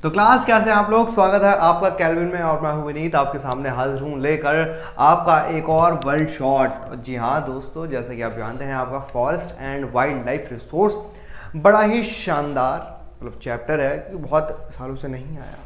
तो क्लास कैसे हैं आप लोग। स्वागत है आपका कैल्विन में और मैं हूं विनीत, आपके सामने हाजिर हूं लेकर आपका एक और वर्ल्ड शॉट। जी हाँ दोस्तों, जैसे कि आप जानते हैं आपका forest and wildlife resource बड़ा ही शानदार चैप्टर है कि बहुत सालों से नहीं आया,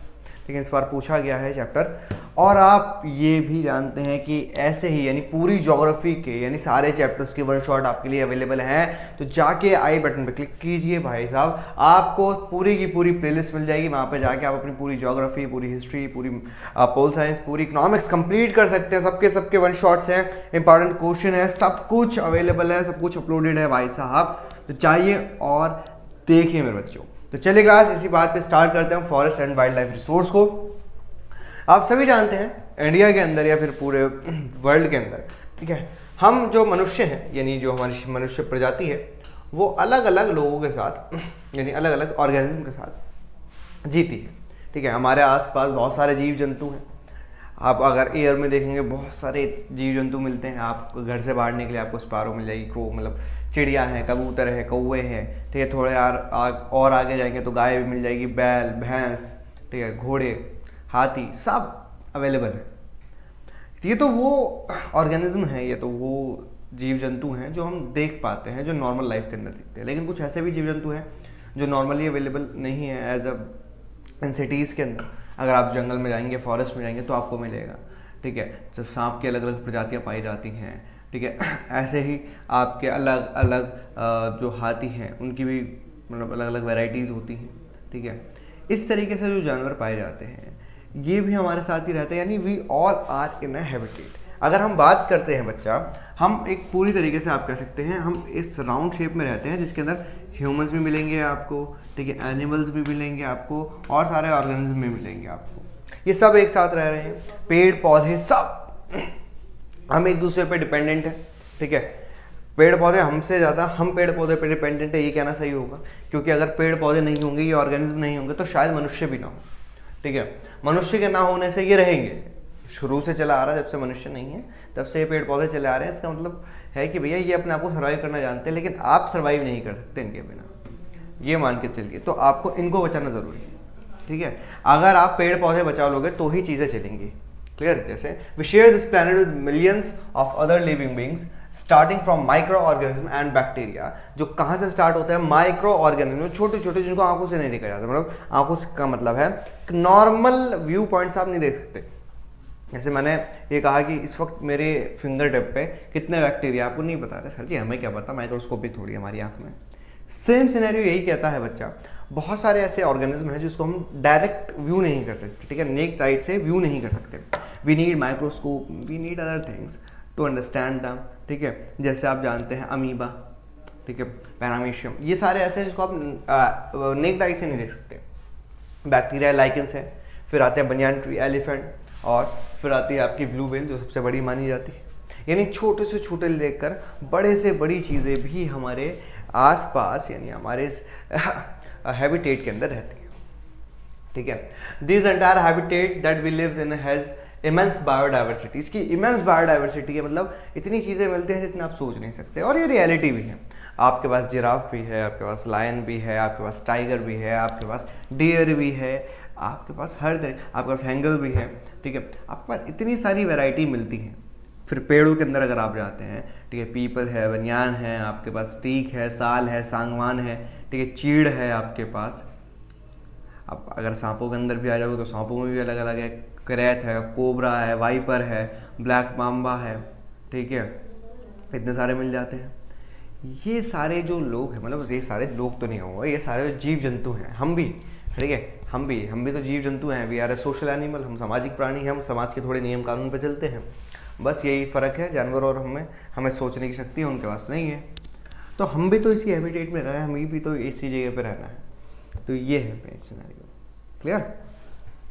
लेकिन इस बार पूछा गया है चैप्टर। और आप ये भी जानते हैं कि ऐसे ही यानी पूरी ज्योग्राफी के यानी सारे चैप्टर्स के वन शॉट आपके लिए अवेलेबल हैं, तो जाके आई बटन पे क्लिक कीजिए भाई साहब, आपको पूरी की पूरी प्लेलिस्ट मिल जाएगी। वहाँ पे जाके आप अपनी पूरी ज्योग्राफी, पूरी हिस्ट्री, पूरी पोल साइंस, पूरी इकोनॉमिक्स कंप्लीट कर सकते हैं। सबके वन शॉट्स हैं, इंपॉर्टेंट क्वेश्चन है, सब कुछ अवेलेबल है, सब कुछ अपलोडेड है भाई साहब। तो चाहिए और देखिए मेरे बच्चों। तो चलिए क्लास इसी बात पे स्टार्ट करते हैं forest and wildlife resource को। आप सभी जानते हैं इंडिया के अंदर या फिर पूरे वर्ल्ड के अंदर, ठीक है, हम जो मनुष्य हैं यानी जो हमारी मनुष्य प्रजाति है वो अलग अलग लोगों के साथ यानी अलग अलग ऑर्गेनिज्म के साथ जीती है। ठीक है, हमारे आसपास बहुत सारे जीव जंतु हैं। आप अगर एयर में देखेंगे बहुत सारे जीव जंतु मिलते हैं। आप घर से बाहर निकले आपको स्पारो मिल जाएगी, क्रो मतलब चिड़िया हैं, कबूतर है, कौवे हैं। ठीक है, थोड़े और आगे जाएंगे तो गाय भी मिल जाएगी, बैल, भैंस, ठीक है, घोड़े, हाथी, सब अवेलेबल है। ये तो वो ऑर्गेनिज्म है, ये तो वो जीव जंतु हैं जो हम देख पाते हैं, जो नॉर्मल लाइफ के अंदर दिखते हैं। लेकिन कुछ ऐसे भी जीव जंतु हैं जो नॉर्मली अवेलेबल नहीं है एज अ इन सिटीज़ के अंदर। अगर आप जंगल में जाएंगे, फॉरेस्ट में जाएंगे तो आपको मिलेगा। ठीक है, तो सांप की अलग अलग प्रजातियाँ पाई जाती हैं। ठीक है, ऐसे ही आपके अलग अलग जो हाथी हैं उनकी भी मतलब अलग अलग वैरायटीज़ होती हैं। ठीक है, इस तरीके से जो जानवर पाए जाते हैं ये भी हमारे साथ ही रहते हैं, यानी we all are in a habitat. अगर हम बात करते हैं बच्चा, हम एक पूरी तरीके से आप कह सकते हैं हम इस राउंड शेप में रहते हैं जिसके अंदर ह्यूमंस भी मिलेंगे आपको, ठीक है, एनिमल्स भी मिलेंगे आपको और सारे ऑर्गेनिज्म भी मिलेंगे आपको। ये सब एक साथ रह रहे हैं, पेड़ पौधे सब हम एक दूसरे पे डिपेंडेंट है। ठीक है, पेड़ पौधे हमसे ज़्यादा हम पेड़ पौधे पे डिपेंडेंट है, ये कहना सही होगा, क्योंकि अगर पेड़ पौधे नहीं होंगे, ये ऑर्गेनिज्म नहीं होंगे तो शायद मनुष्य भी ना हो। ठीक है, मनुष्य के ना होने से ये रहेंगे, शुरू से चला आ रहा है, जब से मनुष्य नहीं है तब से ये पेड़ पौधे चले आ रहे हैं। इसका मतलब है कि भैया ये अपने आप को सर्वाइव करना जानते हैं, लेकिन आप सर्वाइव नहीं कर सकते इनके बिना, ये मान के चलिए। तो आपको इनको बचाना ज़रूरी है। ठीक है, अगर आप पेड़ पौधे बचा लोगे तो ही चीज़ें चलेंगी। क्लियर? जैसे we share this planet with millions of other living beings starting from micro organism and bacteria. जो कहाँ से स्टार्ट होता है? माइक्रो ऑर्गेनिज्म, छोटे छोटे, जिनको आंखों से नहीं देखा जाता। मतलब आंखों से का मतलब है नॉर्मल व्यू पॉइंट्स आप नहीं देख सकते। जैसे मैंने ये कहा कि इस वक्त मेरे फिंगर टिप पे कितने बैक्टीरिया, आपको नहीं बता रहे। सर जी हमें क्या पता, माइक्रोस्कोप भी थोड़ी हमारी आंख में। सेम सिनेरियो यही कहता है बच्चा। बहुत सारे ऐसे ऑर्गेनिज्म हैं जिसको हम डायरेक्ट व्यू नहीं कर सकते। ठीक है, नेक साइड से व्यू नहीं कर सकते। We need microscope, we need other things to understand them. ठीक है, जैसे आप जानते हैं अमीबा, ठीक है, पैरामीशियम, ये सारे ऐसे हैं जिसको आप नेक आई से नहीं देख सकते। बैक्टीरिया, लाइकेंस है, फिर आते हैं बनियान ट्री, एलिफेंट, और फिर आती है आपकी ब्लू व्हेल जो सबसे बड़ी मानी जाती है। यानी छोटे से छोटे लेकर बड़े से बड़ी चीज़ें भी हमारे आसपास यानी हमारे इस हैबिटेट के अंदर रहती है। ठीक है, this entire habitat that we lives in has immense biodiversity. इसकी इमेंस बायोडाइवर्सिटी है, मतलब इतनी चीज़ें मिलती हैं जितनी आप सोच नहीं सकते। और ये रियलिटी भी है। आपके पास जिराफ भी है, आपके पास लायन भी है, आपके पास टाइगर भी है, आपके पास डियर भी है, आपके पास हर तरह, आपके पास हैंगल भी है। ठीक है, आपके पास इतनी सारी वैरायटी मिलती हैं। फिर पेड़ों के अंदर अगर आप जाते हैं, ठीक है, पीपल है, बनियान है, आपके पास टीक है, साल है, सांगवान है, ठीक है, चीड़ है आपके पास। अब अगर सांपों के अंदर भी आ जाओगे तो सांपों में भी अलग अलग है, करैत है, कोबरा है, वाइपर है, ब्लैक माम्बा है। ठीक है, इतने सारे मिल जाते हैं। ये सारे जो लोग हैं, मतलब ये सारे लोग तो नहीं होगा, ये सारे जीव जंतु हैं, हम भी। ठीक है, हम भी तो जीव जंतु हैं। We are a social animal, हम सामाजिक प्राणी हैं, हम समाज के थोड़े नियम कानून पे चलते हैं। बस यही फ़र्क है जानवर और हमें सोचने की शक्ति है, उनके पास नहीं है। तो हम भी तो इसी हैबिटेट में रहे हैं, हमें भी तो इसी जगह पे रहना है। तो ये है मेन सिनेरियो। क्लियर?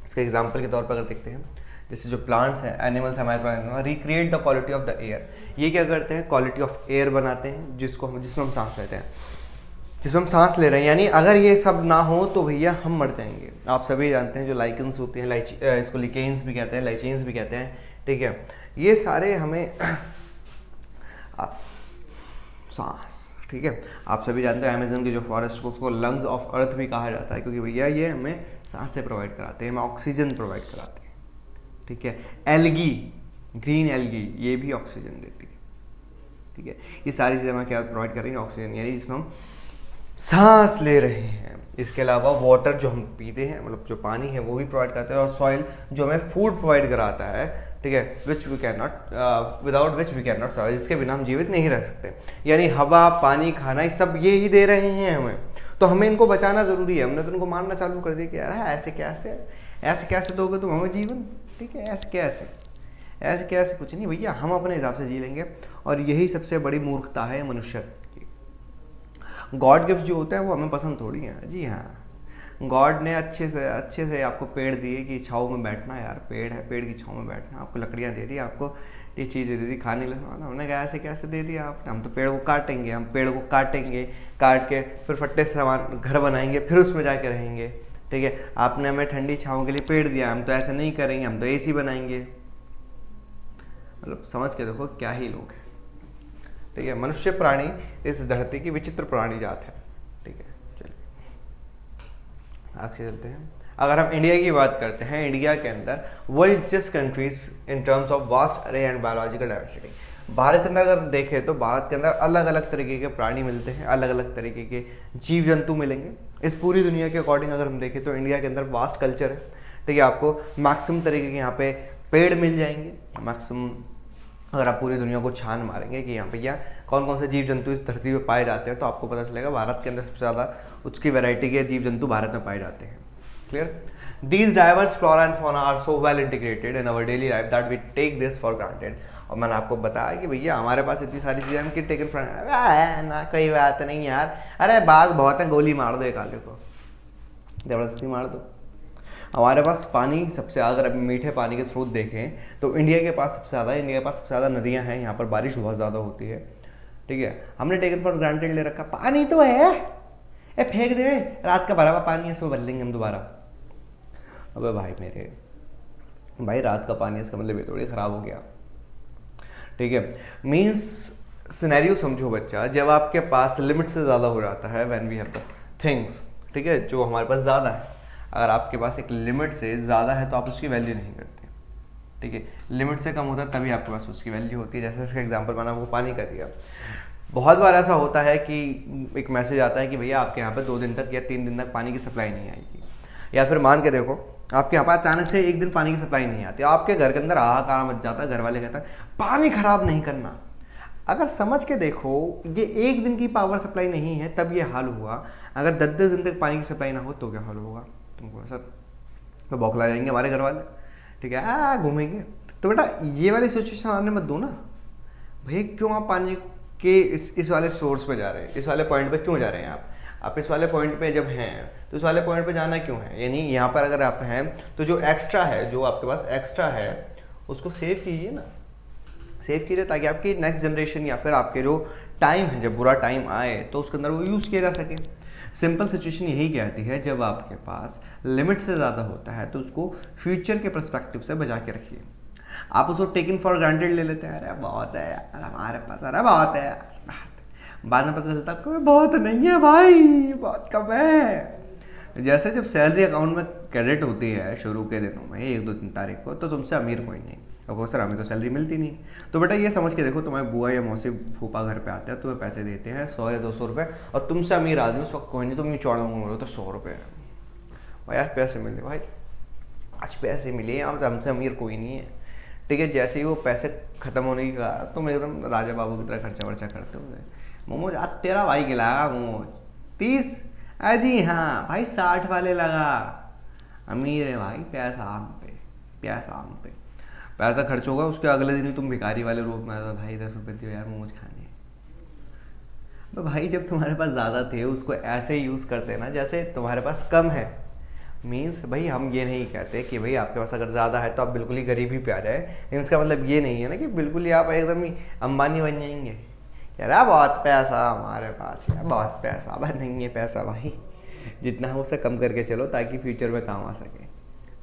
इसका एग्जांपल के तौर पर अगर देखते हैं, जैसे जो प्लांट्स हैं, एनिमल्स हैं, micro animal, recreate the quality of the air. ये क्या करते हैं? क्वालिटी ऑफ एयर बनाते हैं जिसमें हम सांस लेते हैं, जिसमें हम सांस ले रहे हैं। यानी अगर ये सब ना हो तो भैया हम मर जाएंगे। आप सभी जानते हैं जो लाइकेंस होती हैं, इसको लिकेन्स भी कहते हैं, लाइचेंस भी कहते हैं। ठीक है, ये सारे हमें सांस, ठीक है, आप सभी जानते हैं अमेज़न की जो फॉरेस्ट को उसको लंग्स ऑफ अर्थ भी कहा जाता है, क्योंकि भैया ये हमें सांसें प्रोवाइड कराते हैं, हमें ऑक्सीजन प्रोवाइड कराते हैं, ठीक है। एल्गी, ग्रीन एल्गी, ये भी ऑक्सीजन देती है, ठीक है। ये सारी चीज़ें हमें क्या प्रोवाइड कर रही हैं, ऑक्सीजन, यानी जिसमें हम सांस ले रहे हैं। इसके अलावा वाटर जो हम पीते हैं, मतलब जो पानी है वो भी प्रोवाइड करते हैं, और सॉइल जो हमें फूड प्रोवाइड कराता है, ठीक है, which we can not, without which we can not survive, जिसके बिना हम जीवित नहीं रह सकते। यानी हवा, पानी, खाना, ये सब ये ही दे रहे हैं हमें, तो हमें इनको बचाना ज़रूरी है। हमने तो उनको मारना चालू कर दिया कि यार ऐसे कैसे दोगे तुम हमें जीवन, ठीक है, ऐसे कैसे कुछ नहीं भैया, हम अपने हिसाब से जी लेंगे। और यही सबसे बड़ी मूर्खता है मनुष्य की। गॉड गिफ्ट जो होता है वो हमें पसंद थोड़ी है, जी हाँ। गॉड ने अच्छे से आपको पेड़ दिए कि छाँव में बैठना, यार पेड़ है, पेड़ की छाँव में बैठना, आपको लकड़ियाँ दे दी, आपको ये चीज़ें दे दी खाने के लिए, हमने कहा ऐसे कैसे दे दिया आपने, हम तो पेड़ को काटेंगे, हम पेड़ को काट के फिर फट्टे से सामान घर बनाएंगे, फिर उसमें जाके रहेंगे, ठीक है। आपने हमें ठंडी छाँव के लिए पेड़ दिया, हम तो ऐसे नहीं करेंगे, हम तो AC बनाएंगे। मतलब समझ के देखो क्या ही लोग हैं, ठीक है। मनुष्य प्राणी इस धरती की विचित्र प्राणी जात है, ठीक है। आगे चलते हैं। अगर हम इंडिया की बात करते हैं, इंडिया के अंदर world richest countries in terms of vast अरे एंड बायोलॉजिकल डाइवर्सिटी। भारत के अंदर अगर देखें तो भारत के अंदर अलग अलग तरीके के प्राणी मिलते हैं, अलग अलग तरीके के जीव जंतु मिलेंगे। इस पूरी दुनिया के अकॉर्डिंग अगर हम देखें तो इंडिया के अंदर वास्ट कल्चर है, ठीक है। आपको मैक्सिमम तरीके के यहाँ पे पेड़ मिल जाएंगे, मैक्सिमम। अगर आप पूरी दुनिया को छान मारेंगे कि यहाँ भैया कौन कौन से जीव जंतु इस धरती पे पाए जाते हैं, तो आपको पता चलेगा भारत के अंदर सबसे ज़्यादा उसकी वैरायटी के जीव जंतु भारत में पाए जाते हैं। Clear? These diverse flora and fauna are so well integrated in our daily life that we take this for granted. और मैंने आपको बताया कि भैया हमारे पास इतनी सारी चीज़ें हम कि टेकन फॉर ना, कोई बात नहीं यार, अरे बाघ बहुत है, गोली मार दो एक आगे को, जबरदस्ती मार दो। हमारे पास पानी सबसे, अगर अभी मीठे पानी के स्रोत देखें तो इंडिया के पास सबसे ज़्यादा नदियां हैं, यहाँ पर बारिश बहुत ज़्यादा होती है, ठीक है। हमने टेकन फॉर ग्रांटेड ले रखा, पानी तो है, ए फेंक दे, रात का भरा हुआ पानी है, सो भर लेंगे हम दोबारा। अबे भाई रात का पानी, इसका मतलब ये थोड़ी ख़राब हो गया, ठीक है। मीन्स सिनेरियो समझो बच्चा, जब आपके पास लिमिट से ज़्यादा हो जाता है, when we have the things, ठीक है, जो हमारे पास ज़्यादा है, अगर आपके पास एक लिमिट से ज़्यादा है तो आप उसकी वैल्यू नहीं करते, ठीक है। लिमिट से कम होता है तभी आपके पास उसकी वैल्यू होती है। जैसे इसका एग्जांपल मैंने आपको पानी का दिया। बहुत बार ऐसा होता है कि एक मैसेज आता है कि भैया आपके यहाँ पे 2 दिन तक या 3 दिन तक पानी की सप्लाई नहीं आएगी, या फिर मान के देखो आपके यहाँ पर अचानक से एक दिन पानी की सप्लाई नहीं आती, आपके घर के अंदर हाहाकार मच जाता है, घर वाले कहते हैं पानी खराब नहीं करना। अगर समझ के देखो, ये एक दिन की पावर सप्लाई नहीं है तब ये हाल हुआ, अगर 10-10 दिन तक पानी की सप्लाई ना हो तो क्या हाल होगा, तुमको ऐसा तो बौखला जाएंगे हमारे घर वाले, ठीक है, घूमेंगे। तो बेटा ये वाली सिचुएशन आने मत दो ना भैया। क्यों आप पानी के इस वाले सोर्स पे जा रहे हैं, इस वाले पॉइंट पे क्यों जा रहे हैं आप इस वाले पॉइंट पे जब हैं तो इस वाले पॉइंट पे जाना क्यों है। यानी यहाँ पर अगर आप हैं तो जो एक्स्ट्रा है, जो आपके पास एक्स्ट्रा है उसको सेव कीजिए ना, सेव कीजिए, ताकि आपकी नेक्स्ट जनरेशन या फिर आपके जो टाइम है, जब बुरा टाइम आए तो उसके अंदर वो यूज़ किया जा सके। सिंपल सिचुएशन यही कहती है, जब आपके पास लिमिट से ज़्यादा होता है तो उसको फ्यूचर के पर्सपेक्टिव से बचा के रखिए। आप उसको टेकन फॉर ग्रांटेड ले लेते हैं, अरे बहुत है यार हमारे पास, अरे बहुत है यार, बाद में पता चलता है बहुत नहीं है भाई, बहुत कम है। जैसे जब सैलरी अकाउंट में क्रेडिट होती है शुरू के दिनों में 1-2-3 तारीख को, तो तुमसे अमीर कोई नहीं, और सर हमें तो सैलरी मिलती नहीं। तो बेटा ये समझ के देखो, तुम्हारे बुआ या मौसी फूफा घर पे आते हैं, तुम्हें पैसे देते हैं 100 या 200 रुपये, और तुमसे अमीर आदमी उस वक्त कोई नहीं, तुम यूँ चौड़ा बोलो तो 100 रुपये भाई, आज पैसे मिले भाई, आज पैसे मिले, हमसे अमीर कोई नहीं है, ठीक है। जैसे ही वो पैसे खत्म होने का तुम एकदम राजा बाबू की तरह खर्चा वर्चा करते हो। मोमोज आज तेरा भाई खिलाएगा मोमोज 30, अजी हाँ भाई 60 वाले लगा, अमीर है भाई, पैसा आम पे पैसा खर्च होगा, उसके अगले दिन ही तुम भिखारी वाले रूप में आता, भाई 10 रुपये दियो यार मोमोज खाने। तो भाई जब तुम्हारे पास ज़्यादा थे उसको ऐसे यूज़ करते ना जैसे तुम्हारे पास कम है। मीन्स भाई हम ये नहीं कहते कि भाई आपके पास अगर ज़्यादा है तो आप बिल्कुल ही गरीबी पे आ जाए, लेकिन इसका मतलब ये नहीं है ना कि बिल्कुल ही आप एकदम ही अंबानी बन जाएंगे, यार बहुत पैसा हमारे पास, यार बहुत पैसा, अब नहीं है पैसा भाई, जितना है उससे कम करके चलो ताकि फ्यूचर में काम आ सके,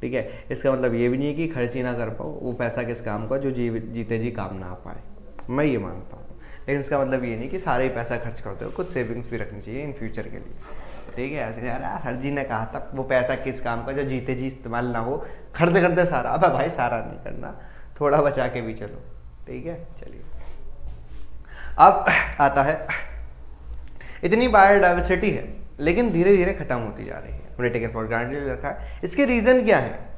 ठीक है। इसका मतलब ये भी नहीं है कि खर्च ही ना कर पाओ, वो पैसा किस काम का जो जीते जी काम ना आ पाए, मैं ये मानता हूँ। लेकिन इसका मतलब ये नहीं कि सारे ही पैसा खर्च करते हो, कुछ सेविंग्स भी रखनी चाहिए इन फ्यूचर के लिए। ठीक है, ऐसे यार सर जी ने कहा था वो पैसा किस काम का जो जीते जी इस्तेमाल ना हो, खरीदते खरीदते सारा। अब भाई सारा नहीं करना, थोड़ा बचा के भी चलो, ठीक है। चलिए अब आता है, इतनी बायोडाइवर्सिटी है लेकिन धीरे धीरे खत्म होती जा रही है, हमने टेकन फॉर ग्रांटेड रखा है। इसके रीज़न क्या है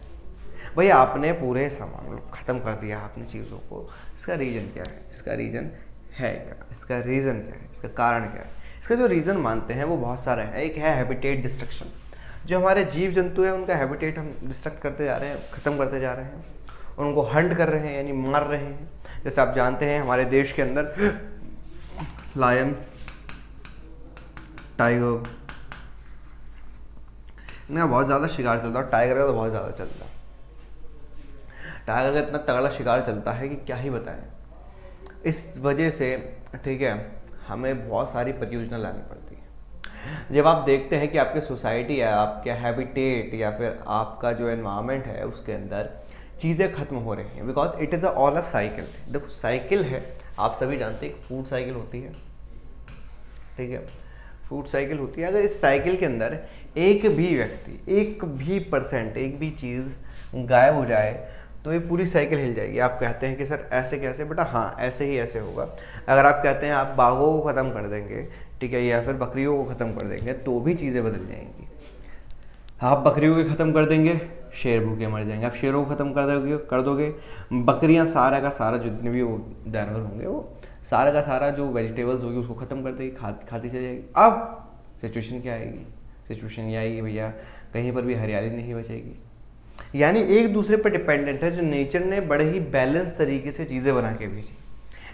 भाई? आपने पूरे सामान ख़त्म कर दिया आपने चीज़ों को, इसका रीज़न क्या है? इसका रीज़न है क्या? इसका रीज़न क्या है? इसका कारण क्या है? इसका जो रीज़न मानते हैं वो बहुत सारे हैं। एक है हैबिटेट डिस्ट्रक्शन, जो हमारे जीव जंतु हैं उनका हैबिटेट हम डिस्ट्रक्ट करते जा रहे हैं, ख़त्म करते जा रहे हैं, और उनको हंट कर रहे हैं यानी मार रहे हैं। जैसे आप जानते हैं हमारे देश के अंदर लायन, टाइगर, इनका बहुत ज़्यादा शिकार चलता है, टाइगर का तो बहुत ज़्यादा चलता है। टाइगर का इतना तगड़ा शिकार चलता है कि क्या ही बताएं। इस वजह से, ठीक है, हमें बहुत सारी परियोजना लानी पड़ती है। जब आप देखते हैं कि आपकी सोसाइटी है, आपके हैबिटेट या फिर आपका जो एनवायरनमेंट है उसके अंदर चीज़ें खत्म हो रही हैं, because it is all a cycle. देखो साइकिल है, आप सभी जानते हैं फूड साइकिल होती है, ठीक है, फूड साइकिल होती है। अगर इस साइकिल के अंदर एक भी व्यक्ति, एक भी परसेंट, एक भी चीज़ गायब हो जाए तो ये पूरी साइकिल हिल जाएगी। आप कहते हैं कि सर ऐसे कैसे? बेटा हाँ, ऐसे ही ऐसे होगा। अगर आप कहते हैं आप बाघों को ख़त्म कर देंगे, ठीक है, या फिर बकरियों को ख़त्म कर देंगे, तो भी चीज़ें बदल जाएंगी। आप बकरियों को ख़त्म कर देंगे, शेर भूखे मर जाएंगे। आप शेरों को ख़त्म कर दोगे, बकरियाँ सारा का सारा जितने भी वो जानवर होंगे वो सारा का सारा जो वेजिटेबल्स होगी उसको ख़त्म कर देगी, खाती चली जाएगी। अब सिचुएशन क्या आएगी? सिचुएशन ये आएगी भैया, कहीं पर भी हरियाली नहीं बचेगी। यानी एक दूसरे पर डिपेंडेंट है। जो नेचर ने बड़े ही बैलेंस तरीके से चीज़ें बना के भेजी।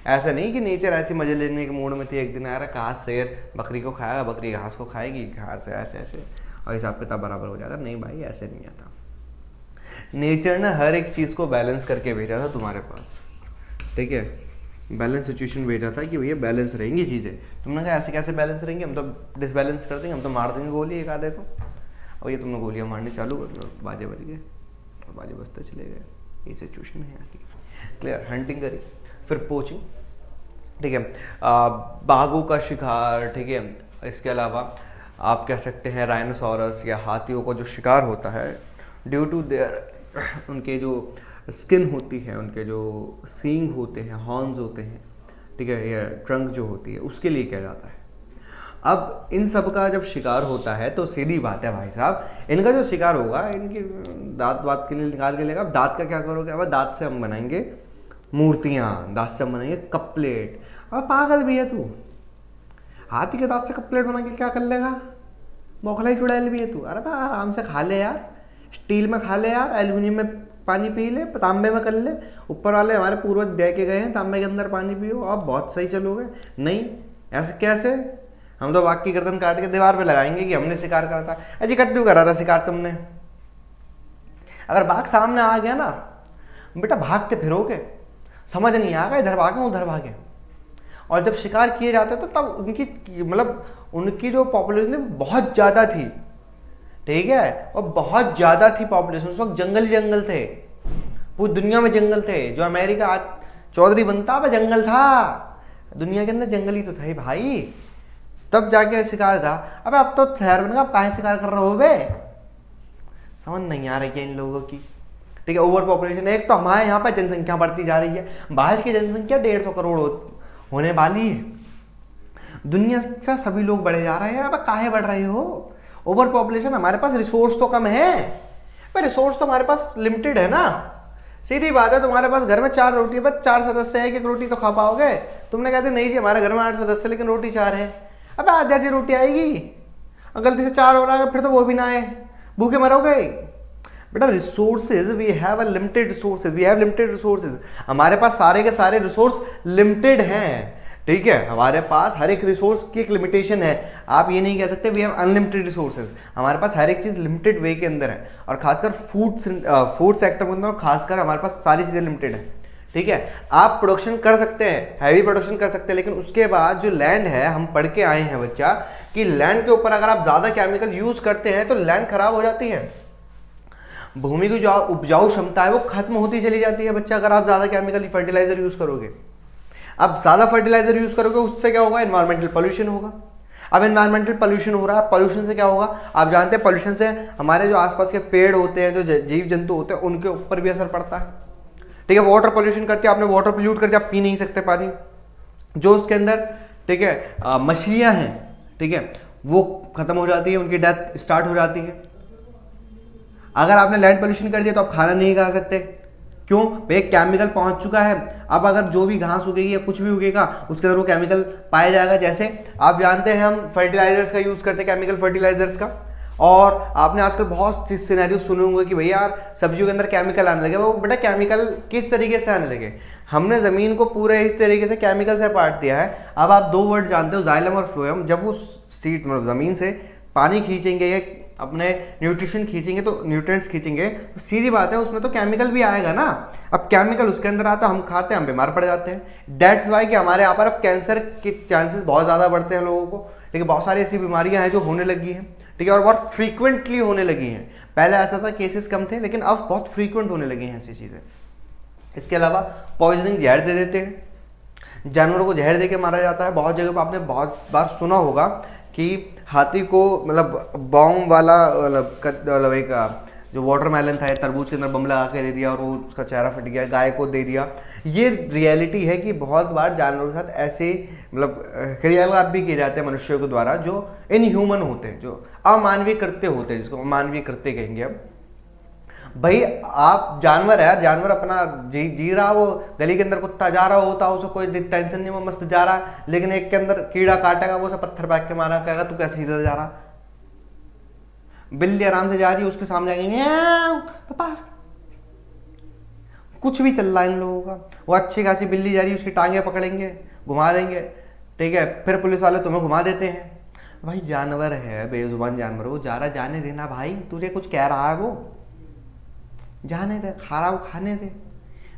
ऐसा नहीं कि नेचर ऐसे मजे लेने के मूड में थी, एक दिन आ रहा कहाँ शेर बकरी को खाएगा, बकरी घास को खाएगी, घास ऐसे ऐसे और हिसाब किताब बराबर हो जाएगा। नहीं भाई, ऐसे नहीं आता। नेचर ने हर एक चीज़ को बैलेंस करके भेजा था तुम्हारे पास, ठीक है, बैलेंस सिचुएशन भेजा था कि भैया बैलेंस रहेंगी चीज़ें। तुमने कहा ऐसे कैसे बैलेंस रहेंगे, हम तो डिसबैलेंस कर देंगे, हम तो मार देंगे गोली एक आधे को। और ये तुमने गोलियां मारनी चालू कर लो, बाजे बज गए और बाजे बजते चले गए। ये सिचुएशन है यहाँ की। क्लियर? हंटिंग करी, फिर पोचिंग, ठीक है, बाघों का शिकार, ठीक है, इसके अलावा आप कह सकते हैं राइनोसोरस या हाथियों का जो शिकार होता है ड्यू टू देयर उनके जो स्किन होती है, उनके जो सींग होते हैं, हॉर्न्स होते हैं, ठीक है, या ट्रंक जो होती है, उसके लिए किया जाता है। अब इन सब का जब शिकार होता है तो सीधी बात है भाई साहब, इनका जो शिकार होगा इनके दांत वात के लिए निकाल के लेगा। अब दांत का क्या करोगे? अब दांत से हम बनाएंगे मूर्तियाँ, दांत से हम बनाएंगे कप प्लेट। अब पागल भी है तू, हाथी के दांत से कप प्लेट बना के क्या कर लेगा? बौखलाई चुड़ैल भी है तू। अरे भाई आराम से खा ले यार, स्टील में खा ले यार, एल्यूमिनियम में पानी पी ले, तांबे में कर ले। ऊपर वाले हमारे पूर्वज दे के गए हैं तांबे के अंदर पानी पियो, आप बहुत सही चलोगे। नहीं, ऐसे कैसे? हम तो बाघ की गर्दन काट के दीवार पे लगाएंगे कि हमने शिकार करा था। अजी कद्दू करा था शिकार तुमने। अगर बाघ सामने आ गया ना बेटा, भागते फिरोगे, समझ नहीं आएगा इधर भागे उधर भागे। और जब शिकार किए जाते तो तब उनकी मतलब उनकी जो पॉपुलेशन बहुत ज़्यादा थी, ठीक है, और बहुत ज़्यादा थी पॉपुलेशन। उस वक्त जंगल ही जंगल थे, पूरी दुनिया में जंगल थे। जो अमेरिका आज चौधरी बनता वह जंगल था, दुनिया के अंदर जंगल ही तो था भाई, तब जाके शिकार था। अबे अब तो शहर बन गया, अब काहे शिकार कर रहे हो बे? समझ नहीं आ रही है इन लोगों की, ठीक है। ओवर पॉपुलेशन, एक तो हमारे यहाँ पर जनसंख्या बढ़ती जा रही है, बाहर की जनसंख्या 150 करोड़ होने वाली है, दुनिया से सभी लोग बढ़े जा रहे हैं। अब काहे बढ़ रहे हो? ओवर पॉपुलेशन, हमारे पास रिसोर्स तो कम है, पर रिसोर्स तो हमारे पास लिमिटेड है ना। सीधी बात है, तुम्हारे पास घर में 4 रोटी है, बस 4 सदस्य है, एक रोटी तो खा पाओगे। तुमने कहते नहीं जी हमारे घर में 8 सदस्य लेकिन रोटी 4 है। अब आधी आधी रोटी आएगी, गलती से 4 हो रहा है फिर तो वो भी ना आए, भूखे मरोगे। बेटा resources, we have a limited resources, we have limited resources. हमारे पास सारे के सारे रिसोर्स लिमिटेड हैं, ठीक है। हमारे पास हर एक रिसोर्स की एक लिमिटेशन है। आप ये नहीं कह सकते वी हैव अनलिमिटेड रिसोर्सेज। हमारे पास हर एक चीज़ लिमिटेड वे के अंदर है, और खासकर फूड सेक्टर के अंदर खासकर हमारे पास सारी चीज़ें लिमिटेड है, ठीक है। आप प्रोडक्शन कर सकते हैं, हैवी प्रोडक्शन कर सकते हैं, लेकिन उसके बाद जो लैंड है, हम पढ़ के आए हैं बच्चा कि लैंड के ऊपर अगर आप ज़्यादा केमिकल यूज़ करते हैं तो लैंड खराब हो जाती है, भूमि की जो उपजाऊ क्षमता है वो खत्म होती चली जाती है बच्चा, अगर आप ज़्यादा केमिकल फर्टिलाइजर यूज़ करोगे। अब ज़्यादा फर्टिलाइजर यूज़ करोगे उससे क्या होगा? एनवायरमेंटल पोल्यूशन होगा। अब एनवायरमेंटल पोल्यूशन हो रहा है, पोल्यूशन से क्या होगा, आप जानते हैं पोल्यूशन से हमारे जो आसपास के पेड़ होते हैं, जो जीव जंतु होते हैं, उनके ऊपर भी असर पड़ता है। ठीक है, वाटर पोल्यूशन करके आपने वाटर पोल्यूट कर दिया, आप पी नहीं सकते पानी। जो उसके अंदर ठीक है मछलियां हैं, ठीक है, वो खत्म हो जाती है, उनकी डेथ स्टार्ट हो जाती है। अगर आपने लैंड पोल्यूशन कर दिया तो आप खाना नहीं खा सकते, क्यों भाई, केमिकल पहुंच चुका है। अब अगर जो भी घास उगेगी या कुछ भी उगेगा उसके अंदर वो केमिकल पाया जाएगा। जैसे आप जानते हैं हम फर्टिलाइजर्स का यूज करते हैं, केमिकल फर्टिलाइजर्स का, और आपने आजकल बहुत सी सिनेरियो सुने होंगे कि भैया यार सब्जियों के अंदर केमिकल आने लगे। वो बेटा केमिकल किस तरीके से आने लगे, हमने जमीन को पूरे इस तरीके से केमिकल से पाट दिया है। अब आप दो वर्ड जानते हो, जाइलम और फ्लोएम। जब वो सीड मतलब जमीन से पानी खींचेंगे या अपने न्यूट्रिशन खींचेंगे, तो न्यूट्रिएंट्स खींचेंगे, तो सीधी बात है उसमें तो केमिकल भी आएगा ना। अब केमिकल उसके अंदर आता है, हम खाते हैं, हम बीमार पड़ जाते हैं। दैट्स वाई कि हमारे यहाँ पर अब कैंसर के चांसेस बहुत ज़्यादा बढ़ते हैं लोगों को। ठीक है, बहुत सारी ऐसी बीमारियां हैं जो होने लगी हैं, ठीक है, और बहुत फ्रीक्वेंटली होने लगी हैं। पहले ऐसा था केसेस कम थे, लेकिन अब बहुत फ्रीक्वेंट होने लगी हैं ऐसी चीज़ें। इसके अलावा पॉइजनिंग, जहर दे देते हैं, जानवरों को जहर दे के मारा जाता है। बहुत जगह पर आपने बहुत बार सुना होगा कि हाथी को मतलब बॉम्ब वाला मतलब एक जो वाटरमेलन था, तरबूज के अंदर बम लगा के दे दिया और वो उसका चेहरा फट गया, गाय को दे दिया। ये रियलिटी है कि बहुत बार जानवरों के साथ ऐसे मतलब क्रियाकलाप भी किए जाते हैं मनुष्यों के द्वारा जो इनह्यूमन होते हैं, जो अमानवीय कृत्य होते हैं, जिसको अमानवीय कृत्य कहेंगे। अब भाई आप जानवर है यार, जानवर अपना जी रहा, वो गली के अंदर कुत्ता जा रहा होता है, उसे कोई टेंशन नहीं, वो मस्त जा रहा है, लेकिन एक के अंदर कीड़ा काटेगा, वो सब पत्थर फेंक के मारा, कहेगा तू कैसे सीधा जा रहा। बिल्ली आराम से जा रही है, उसके सामने आएगी पापा, कुछ भी चल रहा है इन लोगों का। वो अच्छी खासी बिल्ली जा रही है, उसकी टांगे पकड़ेंगे, घुमा देंगे, ठीक है, फिर पुलिस वाले तुम्हें घुमा देते हैं। भाई जानवर है, बेजुबान जानवर, वो जा रहा, जाने देना भाई, तुझे कुछ कह रहा है वो, जाने दे, खा रहा वो खाने दे।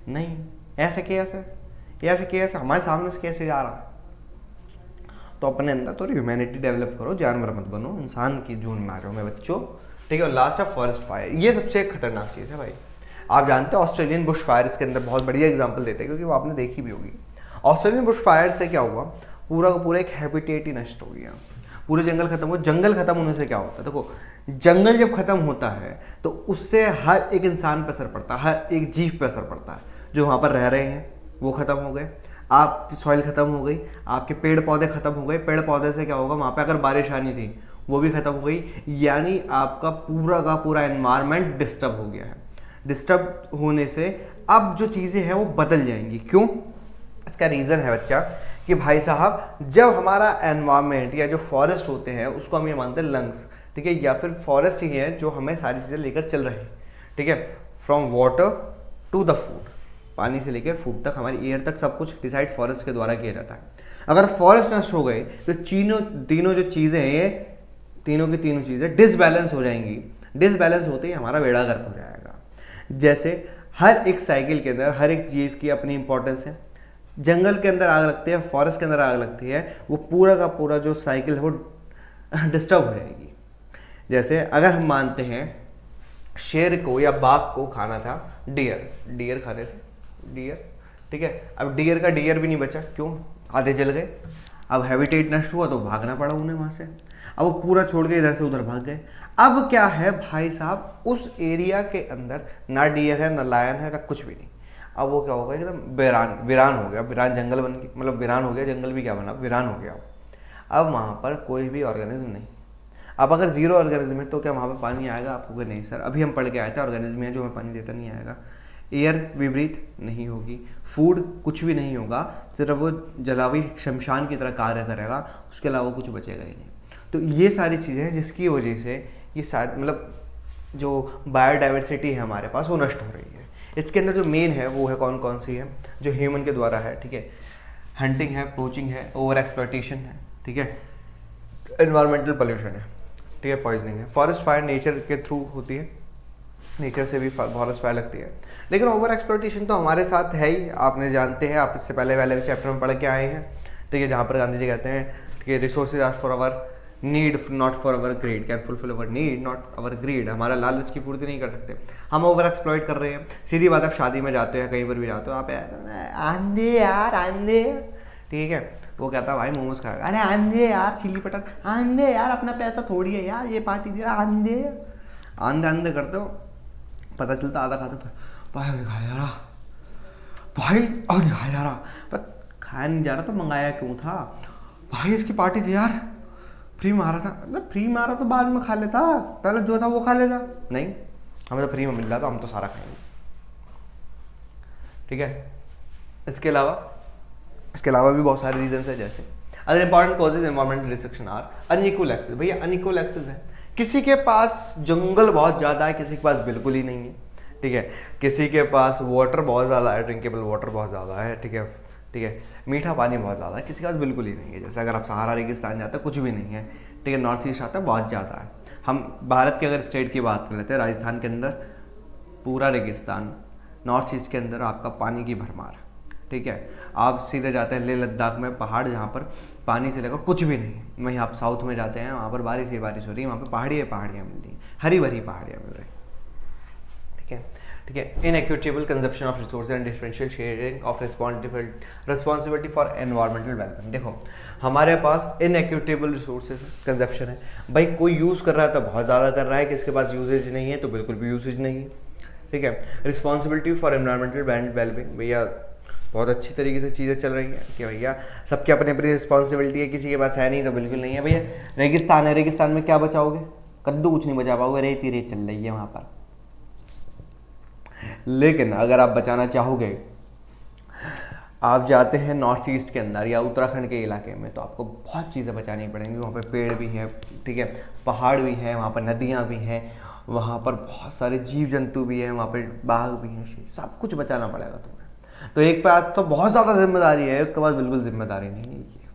नहीं, ऐसे कैसे हमारे सामने से कैसे जा रहा है। तो अपने अंदर थोड़ी ह्यूमैनिटी डेवलप करो, जानवर मत बनो, इंसान की जून में आ जाओ मैं बच्चों। ठीक है, और लास्ट है फॉरेस्ट फायर। ये सबसे खतरनाक चीज़ है भाई। आप जानते हैं ऑस्ट्रेलियन बुश फायर इसके अंदर बहुत बढ़िया एग्जाम्पल देते हैं, क्योंकि वो आपने देखी भी होगी। ऑस्ट्रेलियन बुश फायर से क्या हुआ, पूरा का पूरा एक हैबिटेट ही नष्ट हो गया, पूरे जंगल खत्म हो। जंगल खत्म होने से क्या होता है, देखो जंगल जब खत्म होता है तो उससे हर एक इंसान पर असर पड़ता है, हर एक जीव पर असर पड़ता है। जो वहाँ पर रह रहे हैं वो खत्म हो गए, आपकी सॉइल खत्म हो गई, आपके पेड़ पौधे खत्म हो गए। पेड़ पौधे से क्या होगा, वहाँ पे अगर बारिश आनी थी वो भी खत्म हो गई, यानी आपका पूरा का पूरा एनवायरनमेंट डिस्टर्ब हो गया है। डिस्टर्ब होने से अब जो चीज़ें हैं वो बदल जाएंगी। क्यों, इसका रीज़न है बच्चा कि भाई साहब जब हमारा एनवायरनमेंट या जो फॉरेस्ट होते हैं उसको हम ये मानते हैं लंग्स, ठीक है, या फिर फॉरेस्ट ही है जो हमें सारी चीज़ें लेकर चल रहे हैं। ठीक है, from water to the food, पानी से लेकर फूड तक, हमारी एयर तक, सब कुछ डिसाइड फॉरेस्ट के द्वारा किया जाता है। अगर फॉरेस्ट नष्ट हो गए तो तीनों जो चीज़ें हैं, ये तीनों की तीनों चीज़ें डिसबैलेंस हो जाएंगी। डिसबैलेंस होते ही हमारा बेड़ा गर्क हो जाएगा। जैसे हर एक साइकिल के अंदर हर एक जीव की अपनी इंपॉर्टेंस है। जंगल के अंदर आग लगती है, फॉरेस्ट के अंदर आग लगती है, वो पूरा का पूरा जो साइकिल है वो डिस्टर्ब हो जाएगी। जैसे अगर हम मानते हैं शेर को या बाघ को खाना था डियर खाने थे डियर, ठीक है, अब डियर का डियर भी नहीं बचा, क्यों, आधे जल गए। अब हैबिटेट नष्ट हुआ तो भागना पड़ा उन्हें वहाँ से, अब वो पूरा छोड़ के इधर से उधर भाग गए। अब क्या है भाई साहब, उस एरिया के अंदर ना डियर है, ना लायन है, ना कुछ भी नहीं। अब वो क्या होगा, एकदम वीरान हो गया, वीरान जंगल बन गया, मतलब वीरान हो गया, जंगल भी क्या बना, वीरान हो गया। अब वहाँ पर कोई भी ऑर्गेनिज्म नहीं। अब अगर जीरो ऑर्गेनिज्म है तो क्या वहाँ पर पानी आएगा, आपको नहीं सर, अभी हम पढ़ के आए थे ऑर्गेनिज्म है जो हमें पानी देता नहीं आएगा। एयर विपरीत नहीं होगी, फूड कुछ भी नहीं होगा, सिर्फ वो जलावी शमशान की तरह कार्य करेगा, उसके अलावा कुछ बचेगा ही नहीं। तो ये सारी चीज़ें हैं जिसकी वजह से ये सारी मतलब जो बायोडाइवर्सिटी है हमारे पास वो नष्ट हो रही है। इसके अंदर जो मेन है वो है कौन कौन सी है, जो ह्यूमन के द्वारा है, ठीक है, हंटिंग है, पोचिंग है, ओवर एक्सप्लॉयटेशन है, ठीक है, एनवायरमेंटल पोल्यूशन है, ठीक है, पॉइजनिंग है। फॉरेस्ट फायर नेचर के थ्रू होती है, नेचर से भी फॉरेस्ट फायर लगती है, लेकिन ओवर एक्सप्लॉयटेशन तो हमारे साथ है ही, आपने जानते हैं, आप इससे पहले वाले चैप्टर में पढ़ के आए हैं, ठीक है, जहाँ पर गांधी जी कहते हैं कि resources are for our need not for our greed, can fulfil our need not our greed. हमारा लालच की पूर्ति नहीं कर सकते, हम ओवर एक्सप्लॉइट कर रहे हैं। सीधी बात, आप शादी में जाते हैं, कहीं पर भी जाते हो, आप आंधे यार आंधे, ठीक है, वो कहता भाई मोमोज खाएगा, अरे आंधे यार चिल्ली पटार, आंधे यार अपना पैसा थोड़ी है यार, ये पार्टी दे रहा, आंधे आंधे आंधे करते हो। पता चलता आधा खाते भाई और खाया जा रहा, भाई और खाया जा रहा, पर खाया नहीं जा रहा तो मंगाया क्यों था भाई, इसकी पार्टी थी यार, फ्री मारा था, मतलब फ्री मारा तो बाद में खा लेता, पहले जो था वो खा लेता, नहीं हमें तो फ्री में मिल रहा था, हम तो सारा खाएंगे। ठीक है, इसके अलावा भी बहुत सारे रीजंस है, जैसे other important causes environmental restriction are unequal access. भैया अनइक्वल एक्सेस है, किसी के पास जंगल बहुत ज़्यादा है, किसी के पास बिल्कुल ही नहीं है। ठीक है, किसी के पास वाटर बहुत ज़्यादा है, ड्रिंकेबल वाटर बहुत ज़्यादा है। ठीक है, ठीक है, मीठा पानी बहुत ज़्यादा है, किसी के पास बिल्कुल ही नहीं है। जैसे अगर आप सहारा रेगिस्तान जाते हैं कुछ भी नहीं है। ठीक है, नॉर्थ ईस्ट आता है बहुत ज़्यादा है। हम भारत के अगर स्टेट की बात कर लेते हैं, राजस्थान के अंदर पूरा रेगिस्तान, नॉर्थ ईस्ट के अंदर आपका पानी की भरमार। ठीक है, आप सीधे जाते हैं लेह लद्दाख में, पहाड़ जहाँ पर पानी से लेकर कुछ भी नहीं है। वहीं आप साउथ में जाते हैं, वहाँ पर बारिश ही बारिश हो रही है, वहाँ पर पहाड़ियाँ मिल रही हैं, हरी भरी पहाड़ियाँ मिल रही हैं। ठीक है, ठीक है, inequitable consumption of resource and differential sharing of responsibility for environmental welfare. देखो हमारे पास इनएक्विटेबल रिसोर्सेज कंजप्शन है, भाई कोई यूज़ कर रहा है तो बहुत ज़्यादा कर रहा है, किसके पास यूजेज नहीं है तो बिल्कुल भी यूसेज नहीं है। ठीक है, रिस्पॉन्सिबिलिटी फॉर एनवायरमेंटल वेलबींग, भैया बहुत अच्छी तरीके से चीज़ें चल रही हैं कि भैया सबकी अपनी अपनी रिस्पॉन्सिबिलिटी है, किसी के पास है नहीं तो बिल्कुल नहीं है। भैया रेगिस्तान है, रेगिस्तान में क्या बचाओगे, कद्दू कुछ नहीं बचा पाओगे, रेत ही रेत चल रही है वहाँ पर। लेकिन अगर आप बचाना चाहोगे, आप जाते हैं नॉर्थ ईस्ट के अंदर या उत्तराखंड के इलाके में, तो आपको बहुत चीज़ें बचानी पड़ेंगी। वहाँ पे पेड़ भी हैं, ठीक है, पहाड़ भी हैं, वहाँ पर नदियाँ भी हैं, वहाँ पर बहुत सारे जीव जंतु भी हैं, वहाँ पे बाघ भी हैं, सब कुछ बचाना पड़ेगा तुम्हें। तो एक पास तो बहुत ज़्यादा जिम्मेदारी है, एक के पास बिल्कुल जिम्मेदारी नहीं है।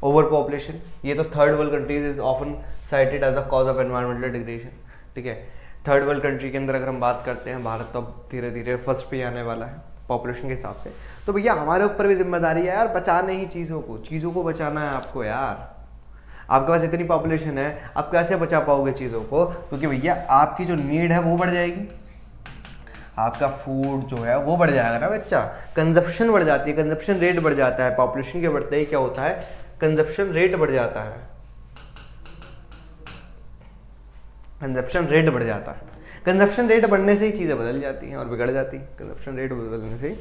ओवर पॉपुलेशन, ये तो third world countries is often cited as the cause of environmental degradation. ठीक है, थर्ड वर्ल्ड कंट्री के अंदर अगर हम बात करते हैं, भारत तो धीरे धीरे फर्स्ट पे आने वाला है पॉपुलेशन के हिसाब से। तो भैया हमारे ऊपर भी जिम्मेदारी है यार, बचाने ही चीज़ों को बचाना है आपको यार। आपके पास इतनी पॉपुलेशन है, आप कैसे बचा पाओगे चीज़ों को, क्योंकि भैया आपकी जो नीड है वो बढ़ जाएगी, आपका फूड जो है वो बढ़ जाएगा ना बच्चा, कंजप्शन बढ़ जाती है, कंजप्शन रेट बढ़ जाता है। पॉपुलेशन के बढ़ते ही क्या होता है, कंजप्शन रेट बढ़ जाता है, कंजप्शन रेट बढ़ जाता है। कंजप्शन रेट बढ़ने से ही चीज़ें बदल जाती हैं और बिगड़ जाती हैं। कंजप्शन रेट बदलने से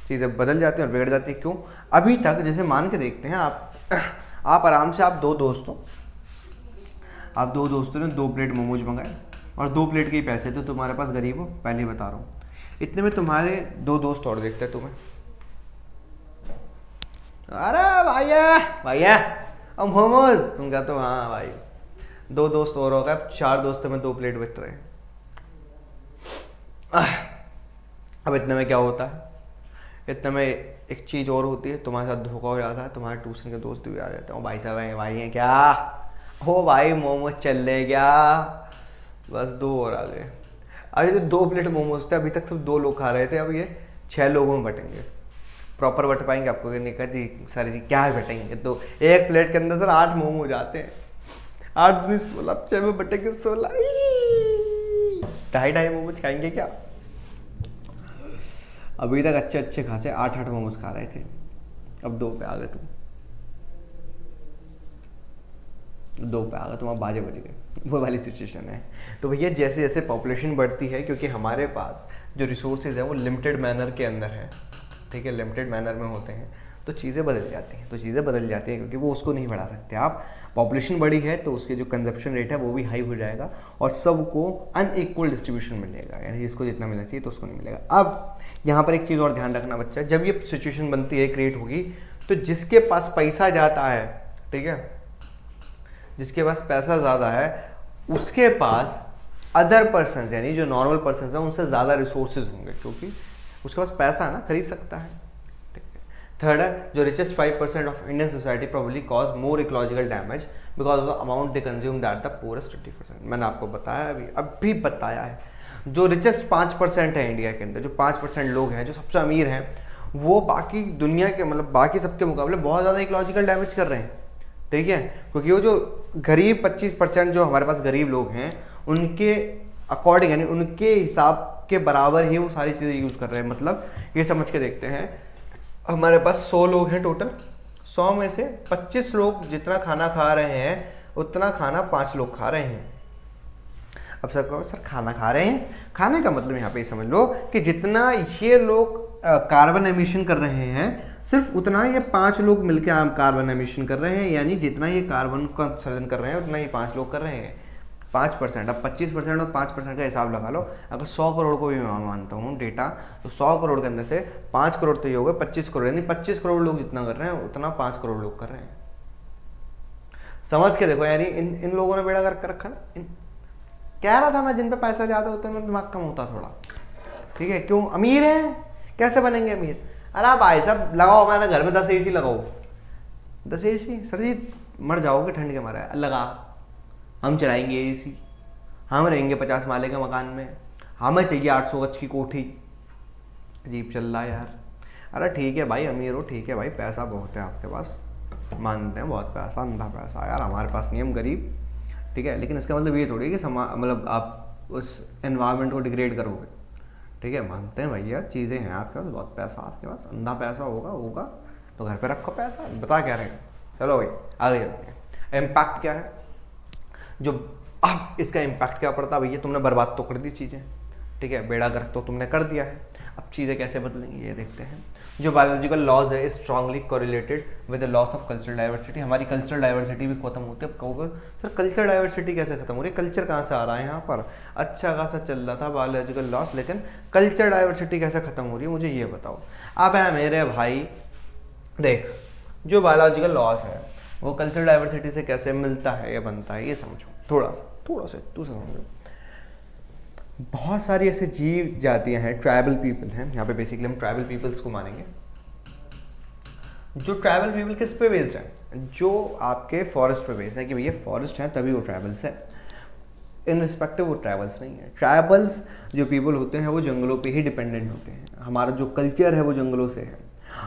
चीज़ें बदल जाती हैं और बिगड़ जाती हैं। क्यों? अभी तक जैसे मान के देखते हैं, आप आराम से, आप दो दोस्तों ने 2 प्लेट मोमोज मंगाए और 2 प्लेट के ही पैसे थे, तुम्हारे पास गरीब हो, पहले ही बता रहा हूँ। इतने में तुम्हारे 2 दोस्त और देखते हैं तुम्हें, अरे भैया अब मोमोज, तुम कहते हो हाँ भाई। 2 दोस्त और होगा, 4 दोस्तों में 2 प्लेट बच रहे हैं। अब इतने में क्या होता है, इतने में एक चीज़ और होती है, तुम्हारे साथ धोखा हो जाता है, तुम्हारे ट्यूशन के दोस्त भी आ जाते हैं, भाई साहब हैं, भाई हैं क्या, हो भाई मोमोज चल रहे क्या, बस 2 और आ गए। अभी जो 2 प्लेट मोमोज थे, अभी तक सिर्फ 2 लोग खा रहे थे, अब ये 6 लोगों में बटेंगे। प्रॉपर बट पाएंगे आपको नहीं कहती सारी चीज़ क्या बटेंगे, तो 1 प्लेट के अंदर सर 8 मोमोज आते हैं, 8 दूनी 16, अब 6 में बटेंगे 16, 2.5 मोमोज खाएंगे क्या। अभी तक अच्छे खासे 8 मोमोज खा रहे थे, अब 2 पे आ गए तुम, 2 पे आ गए तुम, अब बाजे बज गए, वो वाली सिचुएशन है। तो भैया जैसे जैसे पॉपुलेशन बढ़ती है, क्योंकि हमारे पास जो रिसोर्सेज है वो लिमिटेड मैनर के अंदर है, ठीक है, लिमिटेड मैनर में होते हैं, तो चीज़ें बदल जाती हैं, क्योंकि वो उसको नहीं बढ़ा सकते आप। पॉपुलेशन बढ़ी है तो उसके जो कंजप्शन रेट है वो भी हाई हो जाएगा और सबको अनइक्वल डिस्ट्रीब्यूशन मिलेगा, यानी जिसको जितना मिलना चाहिए तो उसको नहीं मिलेगा। अब यहाँ पर एक चीज़ और ध्यान रखना बच्चा, जब ये सिचुएशन बनती है, क्रिएट होगी, तो जिसके पास पैसा जाता है, ठीक है, जिसके पास पैसा ज़्यादा है उसके पास अदर पर्सन यानी जो नॉर्मल पर्सन है उनसे ज़्यादा रिसोर्सेज होंगे, क्योंकि उसके पास पैसा है ना, खरीद सकता है। ठीक है, थर्ड है जो richest 5% of Indian society probably cause more ecological damage because of the amount they consume that the poorest 20%। मैंने आपको बताया अभी बताया है, जो रिचेस्ट 5% है इंडिया के अंदर, जो 5% लोग हैं, जो सबसे अमीर हैं, वो बाकी दुनिया के मतलब बाकी सबके मुकाबले बहुत ज़्यादा इकोलॉजिकल डैमेज कर रहे हैं। ठीक है, क्योंकि वो जो गरीब 25% जो हमारे पास गरीब लोग हैं, उनके अकॉर्डिंग यानी उनके हिसाब के बराबर ही वो सारी चीज़ें यूज़ कर रहे हैं। मतलब ये समझ के देखते हैं, हमारे पास 100 लोग हैं टोटल, 100 में से 25 लोग जितना खाना खा रहे हैं उतना खाना 5 लोग खा रहे हैं। अब सर कहो सर खाना खा रहे हैं, खाने का मतलब यहाँ पे समझ लो कि जितना ये लोग कार्बन एमिशन कर रहे हैं सिर्फ उतना ये 5 लोग मिलकर कार्बन एमिशन कर रहे हैं, यानी जितना ये कार्बन का उत्सर्जन कर रहे हैं उतना ये 5 लोग कर रहे हैं 5%। अब 25% और 5% का हिसाब लगा लो। अगर 100 करोड़ को भी मैं मानता हूँ डेटा, तो 100 करोड़ के अंदर से 5 करोड़ तो ये हो गए 25 करोड़, यानी 25 करोड़ लोग जितना कर रहे हैं उतना 5 करोड़ लोग कर रहे हैं। समझ के देखो, यानी इन लोगों ने बेड़ा कर रखा ना। कह रहा था मैं जिन पे पैसा ज़्यादा होता है उनमें दिमाग कम होता थोड़ा, ठीक है। क्यों? अमीर हैं, कैसे बनेंगे अमीर? अरे भाई साहब लगाओ, हमारे घर में 10 AC लगाओ। 10 AC? सर जी मर जाओगे ठंड के मारे। लगा, हम चलाएंगे AC, हम रहेंगे 50 माले के मकान में, हमें चाहिए 800 गज की कोठी। अजीब चल रहा है यार। अरे ठीक है भाई, अमीर हो ठीक है भाई, पैसा बहुत है आपके पास, मानते हैं बहुत पैसा, अंधा पैसा यार, हमारे पास नहीं, हम गरीब, ठीक है। लेकिन इसका मतलब ये थोड़ी है कि मतलब आप उस एनवायरनमेंट को डिग्रेड करोगे, ठीक है। मानते हैं भैया चीज़ें हैं आपके पास, बहुत पैसा आपके पास, अंधा पैसा होगा तो घर पे रखो पैसा, बता क्या रहेगा। चलो भाई आगे चलते हैं। इम्पैक्ट क्या है जो अब इसका इम्पैक्ट क्या पड़ता है भैया? तुमने बर्बाद तो कर दी चीज़ें, ठीक है, बेड़ा गर्क तो तुमने कर दिया है। अब चीज़ें कैसे बदलेंगी ये देखते हैं। जो बायोलॉजिकल लॉज है strongly correlated with the loss of cultural diversity. हमारी कल्चरल डाइवर्सिटी भी खत्म होती है। अब कहोगे सर कल्चरल डाइवर्सिटी कैसे खत्म हो रही है, कल्चर कहाँ से आ रहा है यहाँ पर? अच्छा खासा चल रहा था बायोलॉजिकल लॉस, लेकिन कल्चर डाइवर्सिटी कैसे खत्म हो रही है मुझे ये बताओ। अब है मेरे भाई देख, जो बायोलॉजिकल लॉस है वो कल्चरल डाइवर्सिटी से कैसे मिलता है या बनता है ये समझो थोड़ा सा तू समझो। बहुत सारी ऐसे जीव जातियां हैं, ट्राइबल पीपल हैं, यहाँ पे बेसिकली हम ट्राइबल पीपल्स को मानेंगे। जो ट्राइबल पीपल किस पे बेस्ड है? जो आपके फॉरेस्ट पे बेस्ड है कि भैया फॉरेस्ट है तभी वो ट्राइबल्स है, इन रिस्पेक्टिव वो ट्राइबल्स नहीं है। ट्राइबल्स जो पीपल होते हैं वो जंगलों पे ही डिपेंडेंट होते हैं। हमारा जो कल्चर है वो जंगलों से है।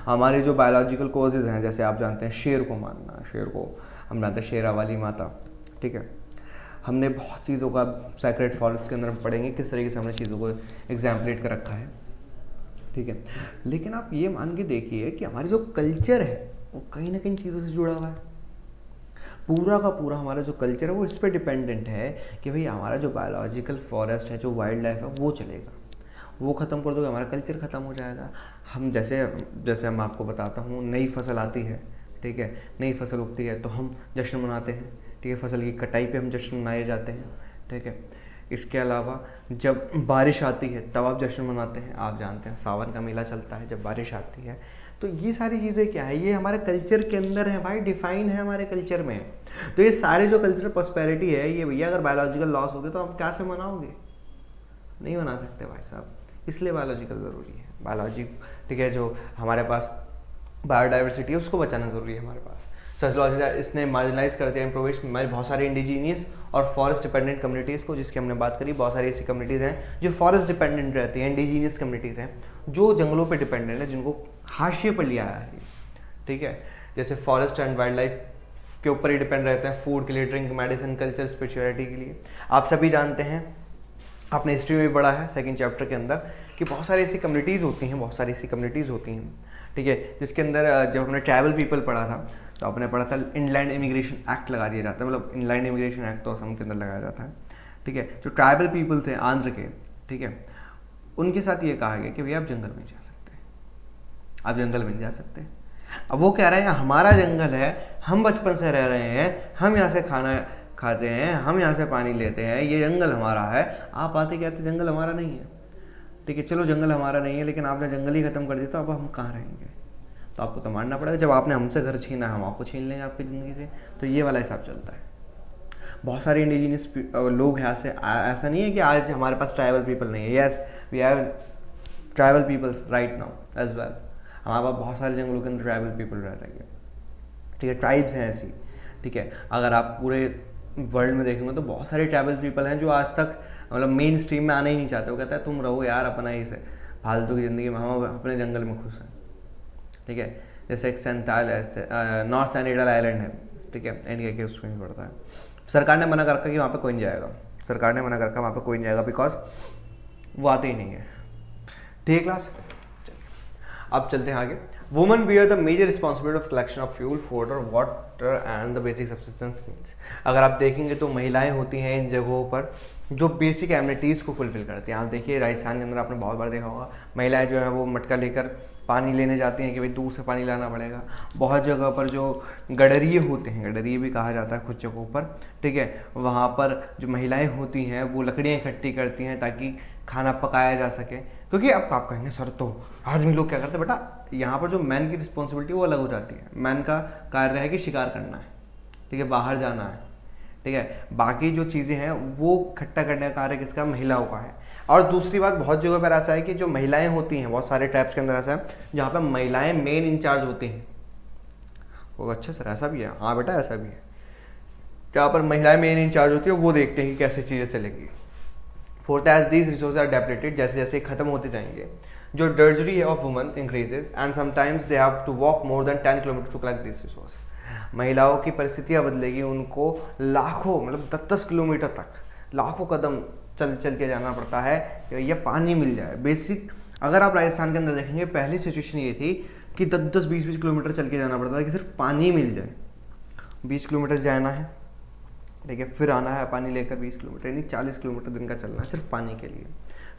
हमारे जो बायोलॉजिकल कॉजेज हैं, जैसे आप जानते हैं शेर को मानना, शेर को हम जानते हैं शेरा वाली माता, ठीक है। हमने बहुत चीज़ों का सेक्रेट फॉरेस्ट के अंदर पढ़ेंगे किस तरीके से हमने चीज़ों को एग्जाम्पलेट कर रखा है, ठीक है। लेकिन आप ये मान के देखिए कि हमारी जो कल्चर है वो कहीं ना कहीं चीज़ों से जुड़ा हुआ है। पूरा का पूरा हमारा जो कल्चर है वो इस पर डिपेंडेंट है कि भाई हमारा जो बायोलॉजिकल फॉरेस्ट है, जो वाइल्ड लाइफ है वो चलेगा। वो ख़त्म कर दोगे हमारा कल्चर ख़त्म हो जाएगा। हम जैसे हम आपको बताता हूँ, नई फसल आती है, ठीक है, नई फसल उगती है तो हम जश्न मनाते हैं, ठीक है। फसल की कटाई पे हम जश्न मनाए जाते हैं, ठीक है। इसके अलावा जब बारिश आती है तब आप जश्न मनाते हैं। आप जानते हैं सावन का मेला चलता है जब बारिश आती है। तो ये सारी चीज़ें क्या है, ये हमारे कल्चर के अंदर है भाई, डिफाइन है हमारे कल्चर में। तो ये सारे जो कल्चरल प्रॉस्पेरिटी है ये भैया अगर बायोलॉजिकल लॉस हो गए तो आप क्या से मनाओगे? नहीं मना सकते भाई साहब, इसलिए बायोलॉजिकल ज़रूरी है। बायोलॉजी, ठीक है, जो हमारे पास बायोडाइवर्सिटी है उसको बचाना ज़रूरी है हमारे पास। सोशलॉजी इसने मार्जिनलाइज कर दिया इम्प्रोवेश बहुत सारे इंडिजीनियस और फॉरेस्ट डिपेंडेंट कम्युनिटीज़ को, जिसकी हमने बात करी। बहुत सारी ऐसी कम्युनिटीज़ हैं जो फॉरेस्ट डिपेंडेंट रहती हैं, इंडिजीनियस कम्युनिटीज़ हैं जो जंगलों पे डिपेंडेंट है, जिनको हाशिए पर लिया है, ठीक है। जैसे फॉरेस्ट एंड वाइल्ड लाइफ के ऊपर ही डिपेंड रहते हैं, फूड के लिए, ड्रिंक, मेडिसिन, कल्चर, स्पिरिचुअलिटी के लिए। आप सभी जानते हैं, आपने हिस्ट्री में भी पढ़ा है सेकंड चैप्टर के अंदर, कि बहुत सारी ऐसी कम्युनिटीज़ होती हैं, ठीक है, जिसके अंदर जब हमने ट्राइबल पीपल पढ़ा था तो आपने पढ़ा था इनलैंड इमिग्रेशन एक्ट लगा दिया जाता है, मतलब इनलैंड इमिग्रेशन एक्ट तो असम के अंदर लगाया जाता है, ठीक है। जो ट्राइबल पीपल थे आंध्र के, ठीक है, उनके साथ ये कहा गया कि भैया आप जंगल में जा सकते हैं, आप जंगल में जा सकते हैं। अब वो कह रहे हैं हमारा जंगल है, हम बचपन से रह रहे हैं, हम यहाँ से खाना खाते हैं, हम यहाँ से पानी लेते हैं, ये जंगल हमारा है। आप आते कहते जंगल हमारा नहीं है, ठीक है, चलो जंगल हमारा नहीं है, लेकिन आपने जंगल ही खत्म कर दिया तो अब हम कहाँ रहेंगे? तो आपको तो मानना पड़ेगा, जब आपने हमसे घर छीना हम आपको छीन लेंगे आपकी ज़िंदगी से। तो ये वाला हिसाब चलता है। बहुत सारे इंडिजिनियस लोग हैं ऐसा नहीं है कि आज हमारे पास ट्राइबल पीपल नहीं है। Yes, we have tribal peoples right now as well. हमारे पास बहुत सारे जंगलों के अंदर ट्राइबल पीपल रह रहे हैं, ठीक है, ट्राइब्स हैं ऐसी, ठीक है। अगर आप पूरे वर्ल्ड में देखेंगे तो बहुत सारे ट्राइबल पीपल हैं जो आज तक मतलब मेन स्ट्रीम में आना ही नहीं चाहते। वो कहता है तुम रहो यार अपना ही से फालतू की ज़िंदगी में, हम अपने जंगल में खुश हैं, ठीक है। जैसे एक नॉर्थ सेंटिनल आइलैंड है, ठीक है, इंडिया के उसमें भी पड़ता है। सरकार ने मना कर रखा कि वहाँ पे कोई नहीं जाएगा, सरकार ने मना कर रखा वहाँ पे कोई नहीं जाएगा, बिकॉज वो आते ही नहीं है, ठीक है क्लास। अब चलते हैं आगे। Women bear the major responsibility of collection of fuel, food और water and the basic subsistence needs. अगर आप देखेंगे तो महिलाएं होती हैं इन जगहों पर जो बेसिक एमिनिटीज़ को फुलफिल करती हैं। आप देखिए राजस्थान के अंदर आपने बहुत बार देखा होगा, महिलाएं जो है वो मटका लेकर पानी लेने जाती हैं कि भाई दूर से पानी लाना पड़ेगा। बहुत जगह पर जो गडरिए होते हैं, गडरिए भी कहा जाता है कुछ जगहों पर, ठीक है, वहाँ पर जो महिलाएं होती हैं वो लकड़ियाँ इकट्ठी करती हैं ताकि खाना पकाया जा सके। क्योंकि अब आप कहेंगे सर तो आदमी लोग क्या करते हैं, बेटा यहाँ पर जो मैन की रिस्पॉन्सिबिलिटी वो अलग हो जाती है। मैन का कार्य है कि शिकार करना है, ठीक है, बाहर जाना है, ठीक है, बाकी जो चीज़ें हैं वो इकट्ठा करने का कार्य किसका, महिलाओं का है। और दूसरी बात, बहुत जगह पर ऐसा है कि जो महिलाएं होती हैं, बहुत सारे ट्राइब्स के अंदर ऐसा है जहाँ पर महिलाएं मेन इंचार्ज होती हैं। वो अच्छा सर ऐसा भी है, हाँ बेटा ऐसा भी है, जहाँ पर महिलाएं मेन इंचार्ज होती है, वो देखते हैं कि कैसे चीज़ें चलेंगी। Fourth, as these resource are depleted, जैसे जैसे खत्म होते जाएंगे, जो डर्जरी है of woman increases and sometimes they have to walk more than 10 kilometre to collect this resource. महिलाओं की परिस्थितियाँ बदलेगी, उनको लाखों मतलब 10-10 किलोमीटर तक लाखों कदम चल चल के जाना पड़ता है कि ये पानी मिल जाए। बेसिक अगर आप राजस्थान के अंदर देखेंगे, पहली सिचुएशन ये थी कि 10-10, 20-20 किलोमीटर चल के जाना पड़ता था कि सिर्फ पानी मिल जाए। 20 किलोमीटर जाना है, ठीक है, फिर आना है पानी लेकर 20 किलोमीटर, यानी 40 किलोमीटर दिन का चलना है सिर्फ पानी के लिए।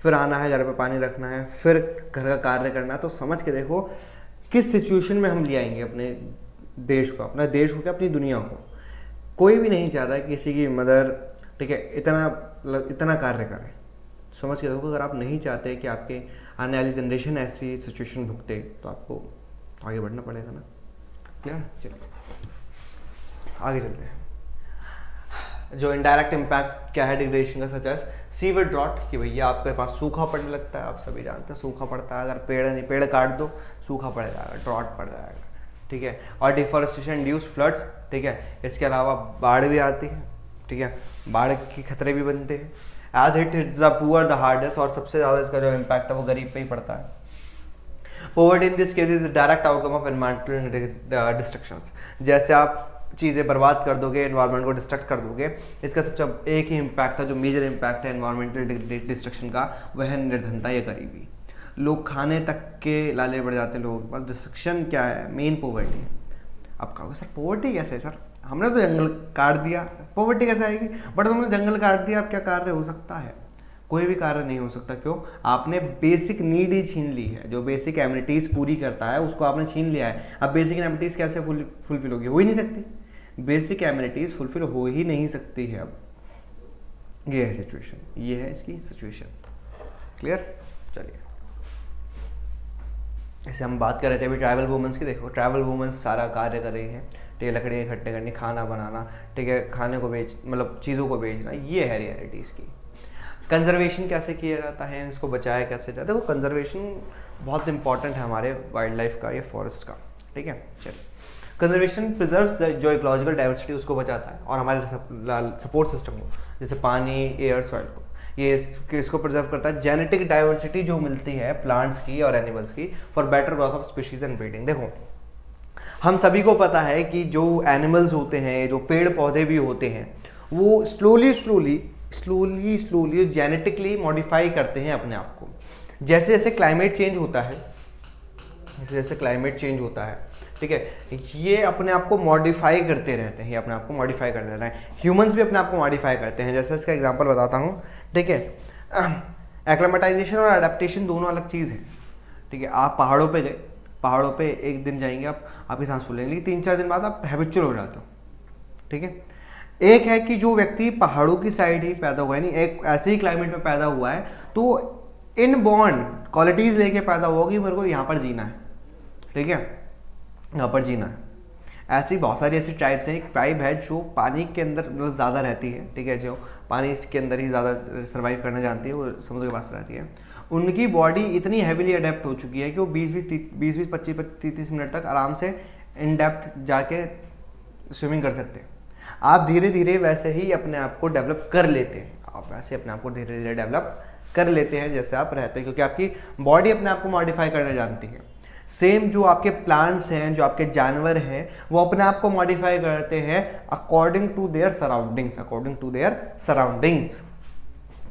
फिर आना है, घर पे पानी रखना है, फिर घर का कार्य करना है। तो समझ के देखो किस सिचुएशन में हम ले आएंगे अपने देश को, अपना देश को क्या, अपनी दुनिया को। कोई भी नहीं चाहता किसी की मदर, ठीक है, इतना कार्य करे। समझ के देखो, अगर आप नहीं चाहते कि आपके आने वाली जनरेशन ऐसी सिचुएशन भुगते तो आपको आगे बढ़ना पड़ेगा ना। क्लियर? चलिए आगे चलते हैं। जो इनडायरेक्ट इम्पैक्ट क्या है डिग्रेडेशन का, सच एज सीवर ड्रॉट, कि भैया आपके पास सूखा पड़ने लगता है। आप सभी जानते हैं सूखा पड़ता है, अगर पेड़ काट दो सूखा पड़ जाएगा, ड्रॉट पड़ जाएगा, ठीक है। और डिफॉरेस्टेशन इंड्यूस फ्लड्स, ठीक है। इसके अलावा बाढ़ भी आती है, ठीक है, बाढ़ के खतरे भी बनते हैं। As it hits the poor the hardest, और सबसे ज़्यादा इसका जो इम्पैक्ट है वो गरीब पे ही पड़ता है। Poverty in this case is direct outcome of environmental destructions. जैसे आप चीज़ें बर्बाद कर दोगे, एनवायरनमेंट को डिस्ट्रक्ट कर दोगे, इसका सबसे एक ही इम्पैक्ट है, जो मेजर इम्पैक्ट है एनवायरमेंटल डिस्ट्रक्शन का, वह है निर्धनता या गरीबी। लोग खाने तक के लाले पड़ जाते हैं लोगों के पास। डिस्ट्रक्शन क्या है, मेन पॉवर्टी है। अब कहोगे सर पॉवर्टी कैसे है सर, हमने तो जंगल काट दिया, पॉवर्टी कैसे आएगी? बट तुमने जंगल काट दिया, अब क्या कार्य हो सकता है? कोई भी कार्य नहीं हो सकता। क्यों? आपने बेसिक नीड ही छीन ली है। जो बेसिक एमिनिटीज़ पूरी करता है उसको आपने छीन लिया है। अब बेसिक एमिनिटीज़ कैसे फुलफिल होगी? हो ही नहीं सकती। बेसिक एमिनिटीज़ फुलफिल हो ही नहीं सकती है। अब ये है सिचुएशन, ये है इसकी सिचुएशन। क्लियर? चलिए, ऐसे हम बात कर रहे थे अभी ट्राइबल वुमेंस की। देखो ट्राइबल वुमेंस सारा कार्य कर रही हैं, ठीक है, लकड़ियाँ इकट्ठे करनी, खाना बनाना, ठीक है, खाने को बेच मतलब चीज़ों को बेचना, ये है रियलिटी इसकी। कंजर्वेशन कैसे किया जाता है, इसको बचाया कैसे जाता है? देखो कंजर्वेशन बहुत इंपॉर्टेंट है हमारे वाइल्ड लाइफ का, ये फॉरेस्ट का, ठीक है। चलिए, कंजर्वेशन प्रिजर्व्स द जो इकोलॉजिकल डाइवर्सिटी उसको बचाता है, और हमारे सपोर्ट सिस्टम को, जैसे पानी, एयर, सॉइल को, ये इसको प्रिजर्व करता है। जेनेटिक डाइवर्सिटी जो मिलती है प्लांट्स की और एनिमल्स की, for better growth of species and breeding. देखो हम सभी को पता है कि जो एनिमल्स होते हैं, जो पेड़ पौधे भी होते हैं, वो स्लोली जेनेटिकली मॉडिफाई करते हैं अपने आप को। जैसे जैसे क्लाइमेट चेंज होता है, ठीक है, ये अपने आप को मॉडिफाई करते रहते हैं, ये अपने आप को मॉडिफाई करते रहते हैं। ह्यूमंस भी अपने आप को मॉडिफाई करते हैं। जैसे इसका एग्जांपल बताता हूँ, ठीक है। एक्लेमेटाइजेशन और अडेप्टेशन दोनों अलग चीज़ है, ठीक है। आप पहाड़ों पे गए, पहाड़ों पे एक दिन जाएंगे आप, आपकी सांस फूलेंगे, लेकिन 3-4 दिन बाद आप हैबिचुअल हो जाते हो, ठीक है। एक है कि जो व्यक्ति पहाड़ों की साइड ही पैदा हुआ है, नहीं एक ऐसे ही क्लाइमेट में पैदा हुआ है, तो इनबॉर्न क्वालिटीज़ लेके पैदा हुआ कि मेरे को यहाँ पर जीना है, ठीक है, यहाँ पर जीना है। ऐसी बहुत सारी ऐसी ट्राइब्स हैं। एक ट्राइब है जो पानी के अंदर ज़्यादा रहती है, ठीक है, जो पानी के अंदर ही ज़्यादा सर्वाइव करना जानती है, वो समुद्र के पास रहती है। उनकी बॉडी इतनी हैविली अडेप्ट हो चुकी है कि वो 20-20, 25-30 मिनट तक आराम से इन डेप्थ जाके स्विमिंग कर सकते हैं। आप धीरे धीरे वैसे ही अपने आप को डेवलप कर लेते हैं, आप वैसे अपने आप को धीरे धीरे डेवलप कर लेते हैं जैसे आप रहते हैं, क्योंकि आपकी बॉडी अपने आप को मॉडिफाई करना जानती है। सेम जो आपके प्लांट्स हैं, जो आपके जानवर हैं, वो अपने आप को मॉडिफाई करते हैं according to their surroundings.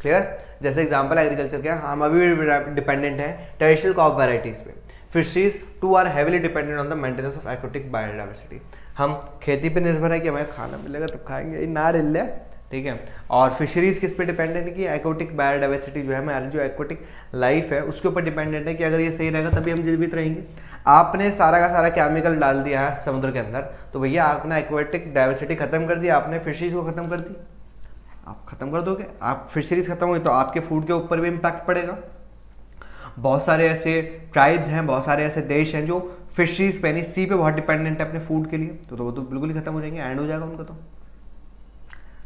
Clear? जैसे एग्जांपल एग्रीकल्चर के, हम अभी भी डिपेंडेंट हैं ट्रेडिशनल क्रॉप वैराइटीज़ पे। Fisheries too are heavily dependent on the maintenance of aquatic biodiversity. हम खेती पे निर्भर है कि हमें खाना मिलेगा तब खाएंगे, ना रिल्ले, ठीक है। और फिशरीज किस पे डिपेंडेंट है कि एक्वेटिक बायोडाइवर्सिटी जो है, हमारी जो एक्वेटिक लाइफ है उसके ऊपर डिपेंडेंट है कि अगर ये सही रहेगा तभी हम जीवित रहेंगे। आपने सारा का सारा केमिकल डाल दिया है समुद्र के अंदर, तो भैया आपने एक्वेटिक डाइवर्सिटी खत्म कर दी, आपने फिशरीज को खत्म कर दी। आप खत्म कर दोगे, आप फिशरीज खत्म हुई तो आपके फूड के ऊपर भी इम्पैक्ट पड़ेगा। बहुत सारे ऐसे ट्राइब्स हैं, बहुत सारे ऐसे देश हैं जो फिशरीज पे यानी सी पे बहुत डिपेंडेंट है अपने फूड के लिए, तो वो तो बिल्कुल ही खत्म हो जाएंगे, एंड हो जाएगा उनका। तो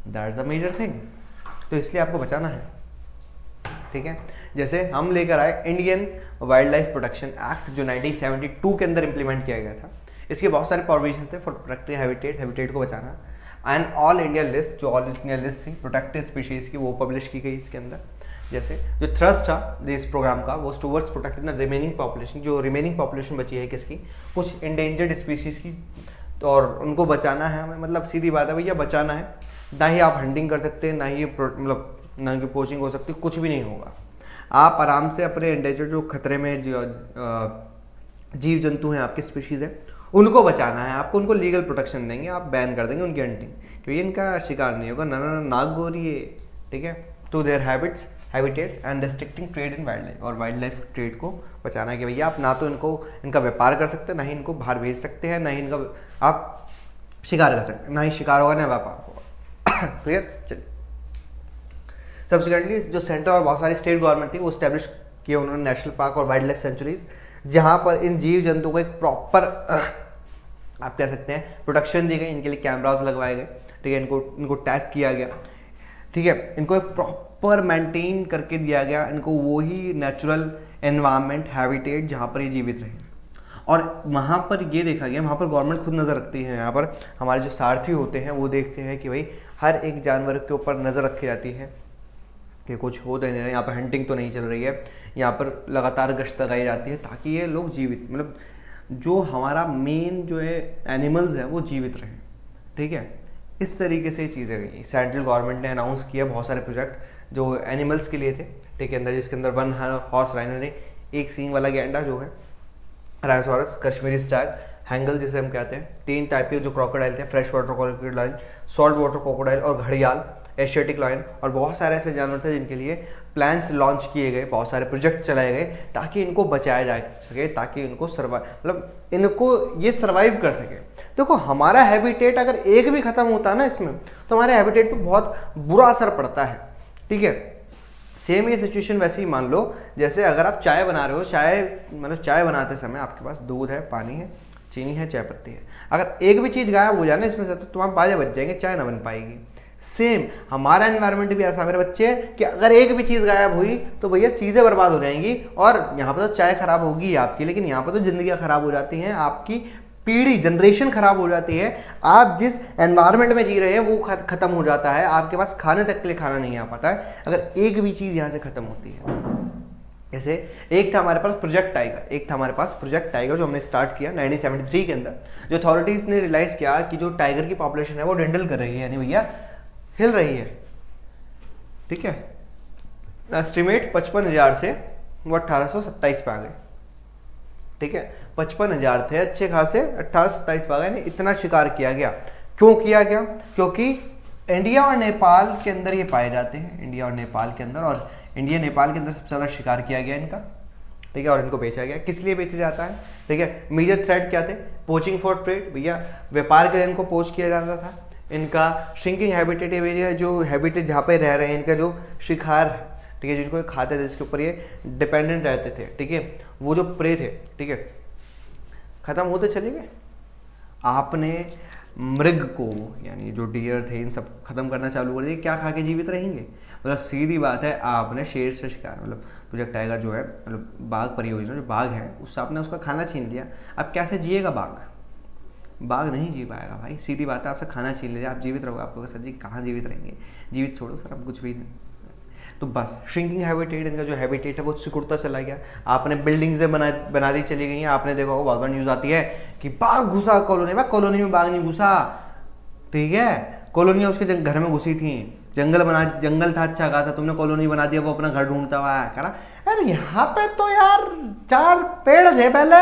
दैट्स द मेजर थिंग, तो इसलिए आपको बचाना है, ठीक है। जैसे हम लेकर आए Indian wild life protection act जो 1972 के अंदर इंप्लीमेंट किया गया था। इसके बहुत सारे प्रोविजन थे फॉर प्रोटेक्टिंग हैबिटेट को बचाना। एंड ऑल इंडिया लिस्ट, जो ऑल इंडिया लिस्ट थी प्रोटेक्टेड स्पीशीज की, वो पब्लिश की गई इसके अंदर। जैसे जो थ्रस्ट था इस प्रोग्राम का वो towards protecting the remaining population, जो रिमेनिंग पॉपुलेशन बची है किसकी, कुछ इंडेंजर्ड स्पीशीज की, तो और उनको बचाना है हमें। मतलब सीधी बात है भैया, बचाना है। ना ही आप हंटिंग कर सकते हैं, ना ही मतलब ना ही पोचिंग हो सकती, कुछ भी नहीं होगा। आप आराम से अपने इंडेंजर्ड जो खतरे में जो जीव जंतु हैं, आपके स्पीशीज हैं, उनको बचाना है आपको, उनको लीगल प्रोटेक्शन देंगे, आप बैन कर देंगे उनकी हंटिंग, क्योंकि इनका शिकार नहीं होगा, नाग गोरी है, ठीक है। तो there habitats and restricting trade in wild life, और वाइल्ड लाइफ ट्रेड को बचाना है कि भैया आप ना तो इनका व्यापार कर सकते हैं, ना ही इनको बाहर भेज सकते हैं, ना ही इनका आप शिकार कर सकते हैं, ना ही शिकार होगा ना व्यापार होगा। क्लियर। चलिए, सब्सिक्वेंटली जो सेंटर और बहुत सारी स्टेट गवर्नमेंट थी वो स्टैब्लिश किए उन्होंने नेशनल पार्क और वाइल्ड लाइफ सेंचुरीज, जहाँ पर इन जीव जंतु को एक प्रॉपर आप कह सकते हैं प्रोटेक्शन दी गई, इनके लिए कैमराज लगवाए गए, ठीक है, इनको टैग किया गया, ठीक है, इनको एक प्रॉपर मेंटेन करके दिया गया, इनको वही नेचुरल एनवायरनमेंट हैबिटेट जहाँ पर ये जीवित रहे। और वहाँ पर ये देखा गया, वहाँ पर गवर्नमेंट खुद नज़र रखती है, यहाँ पर हमारे जो सारथी होते हैं वो देखते हैं कि भाई हर एक जानवर के ऊपर नज़र रखी जाती है कि कुछ हो तो नहीं रहा, यहाँ पर हंटिंग तो नहीं चल रही है, यहाँ पर लगातार गश्त लगाई जाती है ताकि ये लोग जीवित, मतलब जो हमारा मेन जो है एनिमल्स हैं वो जीवित रहें, ठीक है। इस तरीके से चीज़ें गई। सेंट्रल गवर्नमेंट ने अनाउंस किया बहुत सारे प्रोजेक्ट जो एनिमल्स के लिए थे, ठीक है, अंदर जिसके अंदर वन हॉर्स राइनो ने, एक सींग वाला गैंडा जो है, राइनोसोरस, कश्मीरी स्टैग, हैंगल जिसे हम कहते हैं, 3 टाइप के जो क्रोकोडाइल थे, fresh water crocodile, salt water crocodile और घड़ियाल, एशियाटिक लायन, और बहुत सारे ऐसे जानवर थे जिनके लिए प्लान्स लॉन्च किए गए, बहुत सारे प्रोजेक्ट चलाए गए ताकि इनको बचाया जा सके, ताकि इनको मतलब इनको ये सर्वाइव कर सके। देखो हमारा हैबिटेट अगर एक भी खत्म होता है ना इसमें, तो हमारे हैबिटेट पे बहुत बुरा असर पड़ता है, ठीक है। सेम ये सिचुएशन वैसे ही मान लो जैसे अगर आप चाय बना रहे हो, चाय बनाते समय आपके पास दूध है, पानी है, चीनी है, चाय पत्ती है, अगर एक भी चीज़ गायब हो जाए ना इसमें से तो तुम्हारे बाजे बच जाएंगे, चाय ना बन पाएगी। सेम हमारा एनवायरनमेंट भी ऐसा मेरे बच्चे कि अगर एक भी चीज़ गायब हुई तो भैया चीज़ें बर्बाद हो जाएंगी, और यहाँ पर तो चाय खराब होगी आपकी, लेकिन यहाँ पर तो जिंदगियाँ खराब हो जाती हैं, आपकी पीढ़ी जनरेशन खराब हो जाती है, आप जिस एनवायरनमेंट में जी रहे हैं वो खत्म हो जाता है, आपके पास खाने तक के लिए खाना नहीं आ पाता है अगर एक भी चीज़ यहाँ से खत्म होती है। जैसे एक था हमारे पास प्रोजेक्ट टाइगर, जो हमने स्टार्ट किया 1973 के अंदर, जो अथॉरिटीज़ ने रियलाइज़ किया कि जो टाइगर की पॉपुलेशन है वो डिंडल कर रही है, यानी भैया हिल रही है, ठीक है। एस्टिमेट 55,000 से वो 1827 पे आ गए, ठीक है, 55,000 थे अच्छे खासे, 1827 पे आ गए, इतना शिकार किया गया। क्यों किया गया? क्योंकि इंडिया और नेपाल के अंदर ये पाए जाते हैं, इंडिया और नेपाल के अंदर, और इंडिया नेपाल के अंदर सबसे ज़्यादा शिकार किया गया इनका, ठीक है, और इनको बेचा गया। किस लिए बेचा जाता है, ठीक है, मेजर थ्रेट क्या थे? पोचिंग फॉर ट्रेड, भैया व्यापार के लिए इनको पोच किया जाता था। इनका श्रिंकिंग हैबिटेट एरिया, जो हैबिटेट जहाँ पे रह रहे हैं इनका जो शिकार, ठीक है, जिनको खाते थे, जिसके ऊपर ये डिपेंडेंट रहते थे, ठीक है, वो जो प्रे थे, ठीक है, खत्म होते चले गए। आपने मृग को, यानी जो डियर थे, इन सब खत्म करना चालू कर दिया, क्या खा के जीवित रहेंगे? मतलब सीधी बात है, आपने शेर से शिकार, मतलब प्रोजेक्ट टाइगर जो है, मतलब बाघ परियोजना जो बाघ है, उससे आपने उसका खाना छीन लिया। अब कैसे जिएगा बाघ नहीं जी पाएगा भाई, सीधी बात है, आपसे खाना छीन लिया, आप जीवित रहोगे, आप लोग सर जी कहाँ जीवित रहेंगे, जीवित छोड़ो सर, अब कुछ भी नहीं। तो बस श्रिंकिंग हैबिटेट, इनका जो हैबिटेट है वो सिकुड़ता चला गया। आपने बिल्डिंग्स बना दी चली गई हैं, आपने देखा होगा बहुत बार न्यूज़ आती है कि बाघ घुसा कॉलोनी में, कॉलोनी में बाघ नहीं घुसा, ठीक है, कॉलोनियाँ उसके घर में घुसी थी, जंगल था अच्छा खासा, तुमने कॉलोनी बना दिया, वो अपना घर ढूंढता हुआ है, करा यार यहाँ पे तो यार 4 पेड़ थे पहले,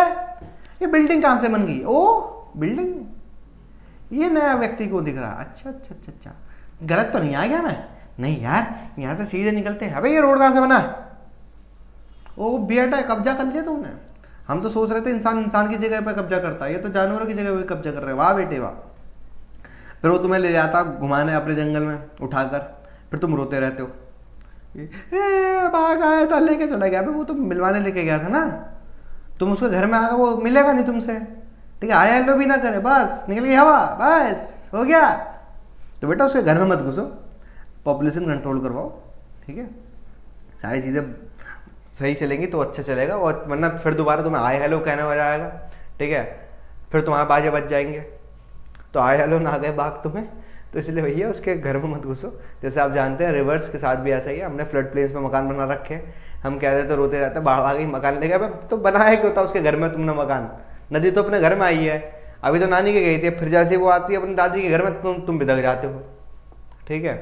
ये बिल्डिंग कहाँ से बन गई? ओ बिल्डिंग, ये नया व्यक्ति को दिख रहा। अच्छा अच्छा अच्छा अच्छा, गलत तो नहीं आ गया मैं? नहीं यार, यहाँ से सीधे निकलते हैं। अबे ये रोड कहाँ से बना? ओ बेटा, कब्जा कर लिया तुमने। हम तो सोच रहे थे इंसान की जगह पे कब्जा करता है, ये तो जानवरों की जगह पे कब्जा कर रहे हैं। वाह बेटे वाह। फिर वो तुम्हें ले जाता घुमाने अपने जंगल में उठाकर, फिर तुम रोते रहते हो, भाग आया था लेके चला गया। वो तो मिलवाने लेके गया था ना, तुम उसके घर में आ गए, वो मिलेगा नहीं तुमसे, ठीक है? आया हेलो भी ना करे, बस निकल गई हवा, बस हो गया। तो बेटा उसके घर में मत घुसो, पॉपुलेशन कंट्रोल करवाओ, ठीक है? सारी चीज़ें सही चलेंगी तो अच्छा चलेगा, और वरना फिर दोबारा तुम्हें आए हेलो कहना हो जाएगा, ठीक है? फिर तुम्हारे बाजे बच जाएंगे। तो आए हेलो ना गए बाग तुम्हें, तो इसलिए भैया उसके घर में मत घुसो। जैसे आप जानते हैं रिवर्स के साथ भी ऐसा ही है, हमने फ्लड प्लेन्स में मकान बना रखे हैं, हम कह रहे थे रोते रहते बाढ़ आ गई मकान ले गया, तो बनाया क्यों था उसके घर में तुमने मकान? नदी तो अपने घर में आई है, अभी तो नानी के गई थी, फिर जैसे वो आती है अपनी दादी के घर में तुम बिदक जाते हो, ठीक है?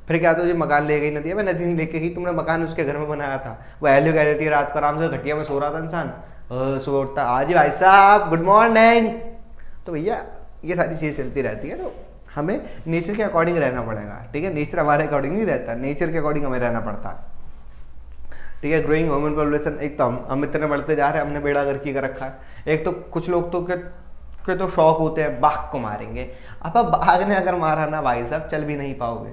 फिर क्या तो मकान ले गई नदी, अब नदी नहीं लेके गई, तुमने मकान उसके घर में बनाया था। वो एलियो कह रही थी रात को आराम से घटिया में सो रहा था इंसान, सुबह उठता आज भाई साहब गुड मॉर्निंग। तो भैया ये सारी चीज़ चलती रहती है, तो हमें नेचर के अकॉर्डिंग रहना पड़ेगा, ठीक है? नेचर हमारे अकॉर्डिंग नहीं रहता, नेचर के अकॉर्डिंग हमें रहना पड़ता है, ठीक है? ग्रोइंग ह्यूमन पॉपुलेशन, एक तो हम इतने बढ़ते जा रहे हैं, हमने बेड़ा गर्की कर रखा है। एक तो कुछ लोग तो के तो शौक होते हैं बाघ को मारेंगे। अब बाघ ने अगर मारा ना भाई साहब, चल भी नहीं पाओगे,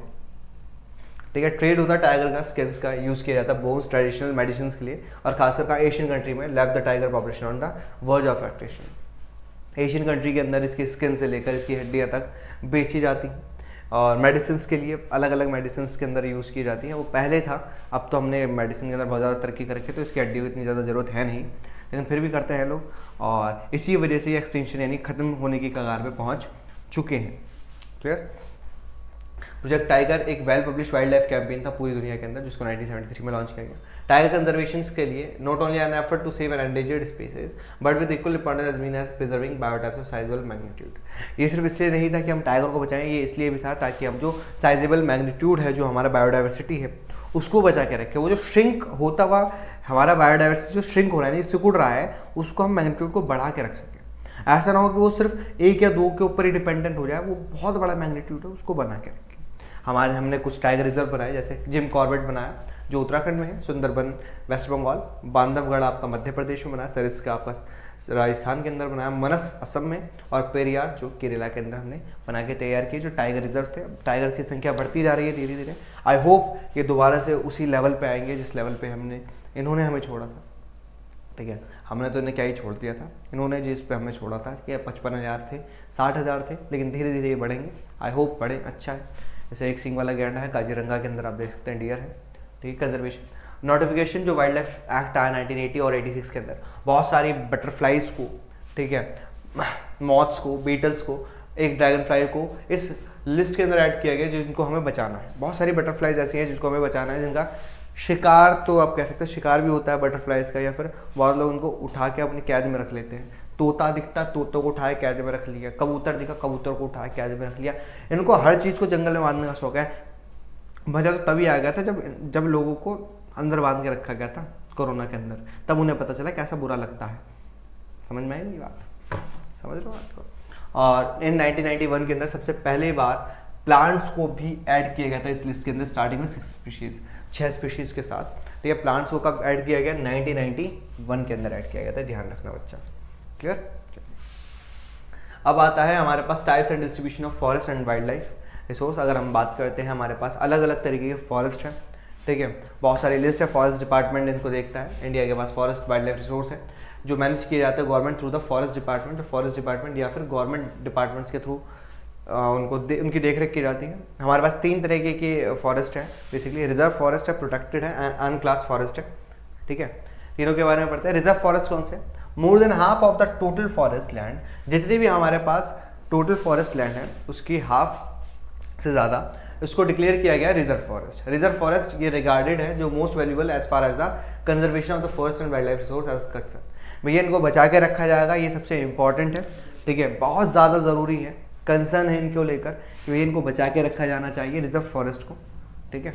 ठीक है? ट्रेड होता है टाइगर का, स्किन्स का यूज़ किया जाता है बोन्स ट्रेडिशनल मेडिसिन के लिए, और खासकर एशियन कंट्री में left the tiger population on the verge of extinction. Asian country के अंदर इसकी स्किन से लेकर इसकी हड्डियाँ तक बेची जाती हैं, और मेडिसिन के लिए अलग अलग मेडिसिन के अंदर यूज़ की जाती हैं। वो पहले था, अब तो हमने मेडिसिन के अंदर बहुत ज़्यादा तरक्की कर रखी है, तो इसकी हड्डियों की इतनी ज़्यादा ज़रूरत है नहीं, लेकिन फिर भी करते हैं लोग, और इसी वजह से ये एक्सटिंक्शन यानी ख़त्म होने की कगार पे पहुँच चुके हैं। क्लियर? प्रोजेक्ट टाइगर एक well publish wild life campaign था पूरी दुनिया के अंदर, जिसको 1973 में लॉन्च किया गया। टाइगर कंजर्वेशन के लिए not only an effort to save an endangered species but with equal importance as mean as preserving biotypes of sizeable magnitude. ये सिर्फ इसलिए नहीं था कि हम टाइगर को बचाएं, ये इसलिए भी था ताकि हम जो साइजेबल मैग्नीट्यूड है, जो हमारा बायोडाइवर्सिटी है, उसको बचा के रखें। वो जो श्रिंक होता हुआ हमारा बायोडाइवर्सिटी जो श्रिंक हो रहा है, सिकुड़ रहा है, उसको हम मैग्नीट्यूड को बढ़ा के रख सकें। ऐसा ना हो कि वो सिर्फ 1 या 2 के ऊपर ही डिपेंडेंट हो जाए, वो बहुत बड़ा मैग्नीट्यूड है, उसको बना के रखें। हमने कुछ टाइगर रिजर्व बनाए, जैसे जिम कॉर्बेट बनाया जो उत्तराखंड में है, सुंदरबन वेस्ट बंगाल, बांधवगढ़ आपका मध्य प्रदेश में बनाया, सरिस्का आपका राजस्थान के अंदर बनाया, मनस असम में, और पेरियार जो केरला के अंदर हमने बना के तैयार किए, जो टाइगर रिजर्व थे। टाइगर की संख्या बढ़ती जा रही है धीरे धीरे। आई होप ये दोबारा से उसी लेवल पे आएंगे जिस लेवल पे इन्होंने हमें छोड़ा था, ठीक है? हमने तो इन्हें क्या ही छोड़ दिया था, इन्होंने जिस पे हमें छोड़ा था कि 55,000 थे, 60,000 थे, लेकिन धीरे धीरे ये बढ़ेंगे। आई होप बढ़े, अच्छा है। जैसे एक सिंग वाला गैंडा है काजीरंगा के अंदर, आप देख सकते हैं डियर है, ठीक है? कंजर्वेशन नोटिफिकेशन जो वाइल्ड लाइफ एक्ट आया 1980 और 86 के अंदर, बहुत सारी बटरफ्लाइज को, ठीक है, मॉथ्स को, बीटल्स को, एक ड्रैगन फ्लाई को इस लिस्ट के अंदर ऐड किया गया जिनको हमें बचाना है। बहुत सारी बटरफ्लाइज ऐसी हैं जिनको हमें बचाना है, जिनका शिकार तो आप कह सकते हैं शिकार भी होता है बटरफ्लाइज का, या फिर बहुत लोग उनको उठा के अपनी कैद में रख लेते हैं। तोता दिखता, तोतों को उठाए कैद में रख लिया, कबूतर दिखा, कबूतर को उठाए कैद में रख लिया। इनको हर चीज़ को जंगल में बांधने का शौक है। मज़ा तो तभी आ गया था जब लोगों को अंदर बांध के रखा गया था कोरोना के अंदर, तब उन्हें पता चला कैसा बुरा लगता है। समझ में आई मेरी बात? समझ लो बात को। और इन 1991 के अंदर सबसे पहले बार प्लांट्स को भी ऐड किया गया था इस लिस्ट के अंदर, स्टार्टिंग में 6 स्पीशीज़ के साथ, ठीक है? प्लांट्स को कब ऐड किया गया? 1991 के अंदर ऐड किया गया था, ध्यान रखना बच्चा। क्लियर? अब आता है हमारे पास types and distribution of forest and wildlife resource. अगर हम बात करते हैं, हमारे पास अलग अलग तरीके के फॉरेस्ट हैं, ठीक है? बहुत सारी लिस्ट है, फॉरेस्ट डिपार्टमेंट इनको देखता है। इंडिया के पास फॉरेस्ट वाइल्ड लाइफ रिसोर्स है जो मैनेज किए जाते हैं government through the forest department. Forest department या फिर गवर्नमेंट डिपार्टमेंट्स के थ्रू उनकी देखरेख की जाती है। हमारे पास 3 तरीके के फॉरेस्ट हैं बेसिकली। रिजर्व फॉरेस्ट है, प्रोटेक्टेड है एंड अनक्लास फॉरेस्ट है, ठीक है? तीनों के बारे में पढ़ते हैं। रिजर्व फॉरेस्ट कौन से? More than half of the total forest land, जितनी भी हमारे पास टोटल फॉरेस्ट लैंड है उसकी हाफ से ज़्यादा इसको डिक्लेयर किया गया रिजर्व फॉरेस्ट। रिजर्व फॉरेस्ट ये रिगार्डेड है जो most valuable as far as the conservation of the forest and wildlife resource as concern. भैया इनको बचा के रखा जाएगा, ये सबसे इंपॉर्टेंट है, ठीक है? बहुत ज़्यादा ज़रूरी है, कंसर्न है इनको लेकर कि भैया इनको बचा के रखा जाना चाहिए रिजर्व फॉरेस्ट को, ठीक है?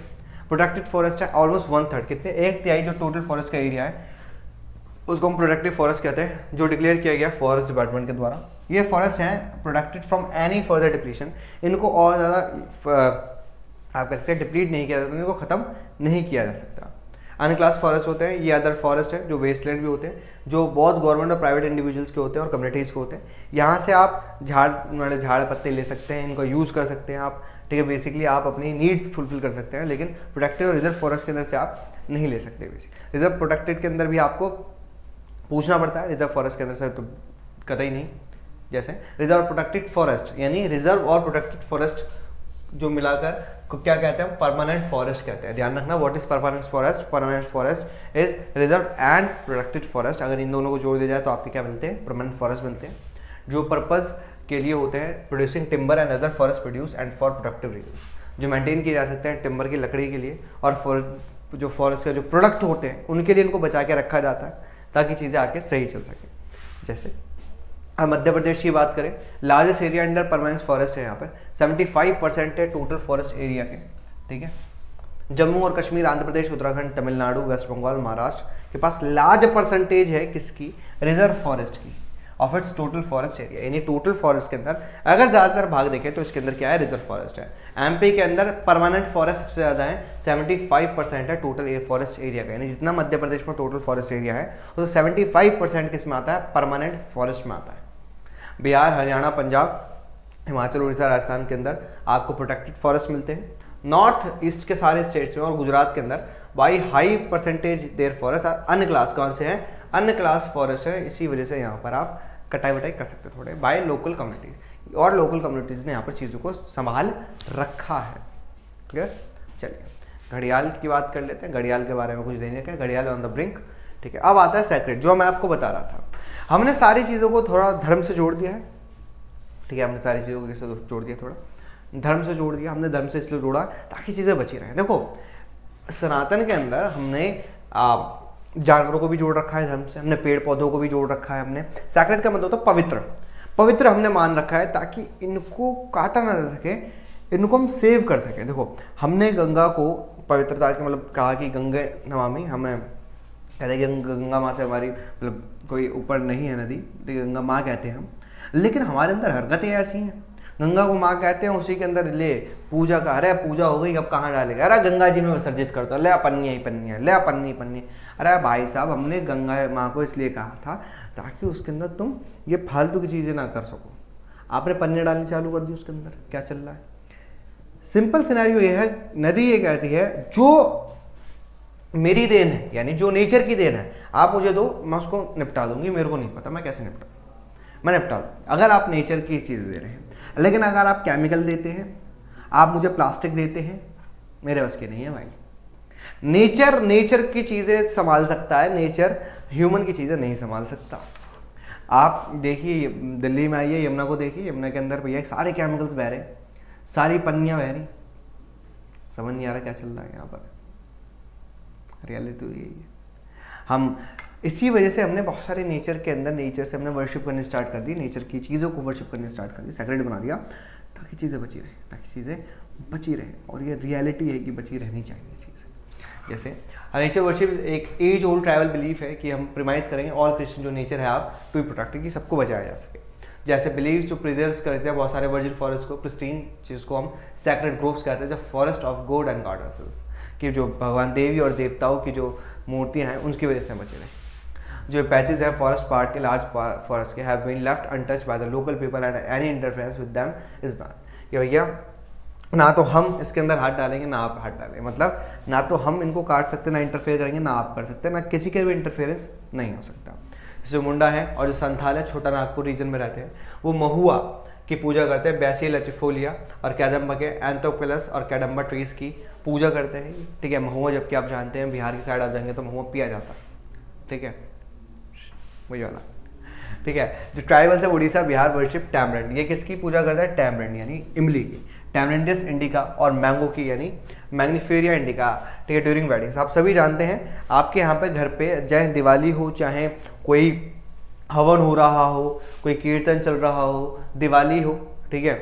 प्रोटेक्टेड फॉरेस्ट है ऑलमोस्ट 1/3, कितने, 1/3 जो टोटल फॉरेस्ट का एरिया है उसको हम प्रोटेक्टिव फॉरेस्ट कहते हैं, जो डिक्लेयर किया गया फॉरेस्ट डिपार्टमेंट के द्वारा। ये फॉरेस्ट हैं protected from any further depletion, इनको और ज़्यादा आप कह सकते हैं डिप्लीट नहीं किया जाता, इनको ख़त्म नहीं किया जा सकता। अनक्लास फॉरेस्ट होते हैं, ये अदर फॉरेस्ट है जो वेस्टलैंड भी होते हैं, जो बहुत गवर्नमेंट और प्राइवेट इंडिविजुअल्स के होते हैं और कम्युनिटीज़ के होते हैं। यहाँ से आप झाड़ पत्ते ले सकते हैं, इनको यूज़ कर सकते हैं आप, ठीक है, बेसिकली आप अपनी नीड्स फुलफिल कर सकते हैं, लेकिन प्रोटेक्टेड और रिजर्व फॉरेस्ट के अंदर से आप नहीं ले सकते। बेसिक रिजर्व प्रोटेक्टेड के अंदर भी आपको पूछना पड़ता है, रिजर्व फॉरेस्ट के अंदर से तो कतई नहीं। जैसे रिजर्व प्रोटेक्टेड फॉरेस्ट यानी रिजर्व और प्रोटेक्टेड फॉरेस्ट जो मिलाकर को क्या कहते हैं, परमानेंट फॉरेस्ट कहते हैं। ध्यान रखना, what is permanent forest, permanent forest is reserve and protected forest. अगर इन दोनों को जोड़ दिया जाए तो आपके क्या मिलते हैं, परमानेंट फॉरेस्ट मिलते हैं, जो पर्पज के लिए होते हैं producing timber and other forest produce and for productive region, जो मेंटेन किए जा सकते हैं टिम्बर की लकड़ी के लिए, और जो फॉरेस्ट का जो प्रोडक्ट होते हैं उनके लिए इनको बचा के रखा जाता है ताकि चीज़ें आके सही चल सके। जैसे अब मध्य प्रदेश की बात करें, largest area under permanent forest है, यहाँ पर 75% है टोटल फॉरेस्ट एरिया के, ठीक है। जम्मू और कश्मीर, आंध्र प्रदेश, उत्तराखंड, तमिलनाडु, वेस्ट बंगाल, महाराष्ट्र के पास लार्ज परसेंटेज है किसकी, रिजर्व फॉरेस्ट की, of its total forest area. यानी टोटल फॉरेस्ट के अंदर अगर ज़्यादातर भाग देखें तो इसके अंदर क्या है, रिजर्व फॉरेस्ट है। एमपी के अंदर परमानेंट फॉरेस्ट सबसे ज़्यादा है, 75% है टोटल फॉरेस्ट एरिया का, यानी जितना मध्य प्रदेश में टोटल फॉरेस्ट एरिया है उसमें 75% किस में आता है, परमानेंट फॉरेस्ट में आता है। बिहार, हरियाणा, पंजाब, हिमाचल, उड़ीसा, राजस्थान के अंदर आपको प्रोटेक्टेड फॉरेस्ट मिलते हैं। नॉर्थ ईस्ट के सारे स्टेट्स में और गुजरात के अंदर by high percentage their forest अन्य क्लास, कौन से हैं, अन्य क्लास फॉरेस्ट है। इसी वजह से यहाँ पर आप कटाई वटाई कर सकते हैं थोड़े बाय लोकल कम्युनिटीज, और लोकल कम्युनिटीज़ ने यहाँ पर चीज़ों को संभाल रखा है। क्लियर। चलिए घड़ियाल की बात कर लेते हैं, घड़ियाल के बारे में कुछ देने का, घड़ियाल ऑन द ब्रिंक, ठीक है। अब आता है सेक्रेट, जो मैं आपको बता रहा था। हमने सारी चीज़ों को थोड़ा धर्म से जोड़ दिया है, ठीक है, हमने सारी चीज़ों को कैसे जोड़ दिया, थोड़ा धर्म से जोड़ दिया। हमने धर्म से इसलिए जोड़ा ताकि चीज़ें बची रहें। देखो सनातन के अंदर हमने जानवरों को भी जोड़ रखा है धर्म से, हमने पेड़ पौधों को भी जोड़ रखा है। हमने सैक्रेड का मतलब होता है पवित्र, पवित्र हमने मान रखा है ताकि इनको काटा ना जा सके, इनको हम सेव कर सकें। देखो हमने गंगा को पवित्रता के मतलब कहा कि गंगे नमामि, हमें कहते हैं कि गंगा माँ से हमारी मतलब कोई ऊपर नहीं है नदी, गंगा माँ कहते हैं हम, लेकिन हमारे अंदर हरकतें ऐसी हैं। गंगा को माँ कहते हैं, उसी के अंदर ले पूजा का, अरे पूजा हो गई अब कहाँ डालेगा, अरे गंगा जी में विसर्जित कर दो, ले पन्नी ही पन्नी है, ले पन्नी पन्नी। अरे भाई साहब हमने गंगा माँ को इसलिए कहा था ताकि उसके अंदर तुम ये फालतू की चीज़ें ना कर सको। आपने पन्नी डालनी चालू कर दी उसके अंदर, क्या चल रहा है। सिंपल सिनेरियो ये है, नदी ये कहती है जो मेरी देन है, यानी जो नेचर की देन है, आप मुझे दो मैं उसको निपटा दूंगी, मेरे को नहीं पता मैं कैसे निपटा, मैं निपटा दूँ। अगर आप नेचर की चीज़ दे रहे हैं, लेकिन अगर आप केमिकल देते हैं, आप मुझे प्लास्टिक देते हैं, मेरे बस की नहीं है भाई। नेचर की चीज़ें संभाल सकता है, नेचर ह्यूमन की चीज़ें नहीं संभाल सकता। आप देखिए दिल्ली में आइए, यमुना को देखिए, यमुना के अंदर भैया सारे केमिकल्स बह रहे, सारी पन्नियाँ बह रही, समझ नहीं आ रहा क्या चल रहा है यहाँ पर। रियलिटी तो यही है। हम इसी वजह से हमने बहुत सारे नेचर के अंदर, नेचर से हमने वर्शिप करनी स्टार्ट कर दी, नेचर की चीज़ों को वर्शिप करनी स्टार्ट कर दी, सेक्रेट बना दिया ताकि चीज़ें बची रहे, ताकि चीज़ें बची रहे। और ये रियलिटी है कि बची रहनी चाहिए चीज़ें। जैसे नेचर वर्शिप एक एज ओल्ड ट्राइबल बिलीफ है कि हम प्रिमाइज करेंगे ऑल क्रिश्चियन जो नेचर है आप टू बी प्रोटेक्टेड, कि सबको बचाया जा सके। जैसे बिलीव जो प्रिजर्व करते हैं बहुत सारे वर्जिन फॉरेस्ट को, प्रिस्टीन जिसको हम सैक्रेड ग्रोव्स कहते हैं, जो forest of God and goddesses, कि जो भगवान देवी और देवताओं की जो मूर्तियाँ हैं उनकी वजह से बचे रहे। जो पैचेज है फॉरेस्ट पार्ट के, लार्ज फॉरेस्ट के, have been left untouched by the local people and any interference with them is bad. कि भैया ना तो हम इसके अंदर हाथ डालेंगे ना आप हाथ डालेंगे, मतलब ना तो हम इनको काट सकते ना इंटरफेयर करेंगे ना आप कर सकते, ना किसी के भी इंटरफेरेंस नहीं हो सकता। जो मुंडा है और जो संथाल है, छोटा नागपुर रीजन में रहते हैं, वो महुआ की पूजा करते हैं, बैसिल लचिफोलिया और कैडम्बा के एंथोपिलस और कैडम्बा ट्रीज की पूजा करते हैं, ठीक है। महुआ जबकि आप जानते हैं बिहार की साइड आ जाएंगे तो महुआ पिया जाता है, ठीक है, वही वाला, ठीक है। जो ट्राइबल्स है उड़ीसा, बिहार वर्शिप टैमरेंड, ये किसकी पूजा करता है, टैमरेंड यानी इमली की, टैमरेंडिस इंडिका, और मैंगो की यानी मैग्नीफेरिया इंडिका, ठीक है, ड्यूरिंग वेडिंग्स। आप सभी जानते हैं आपके यहाँ पे घर पे चाहे दिवाली हो, चाहे कोई हवन हो रहा हो, कोई कीर्तन चल रहा हो, दिवाली हो, ठीक है,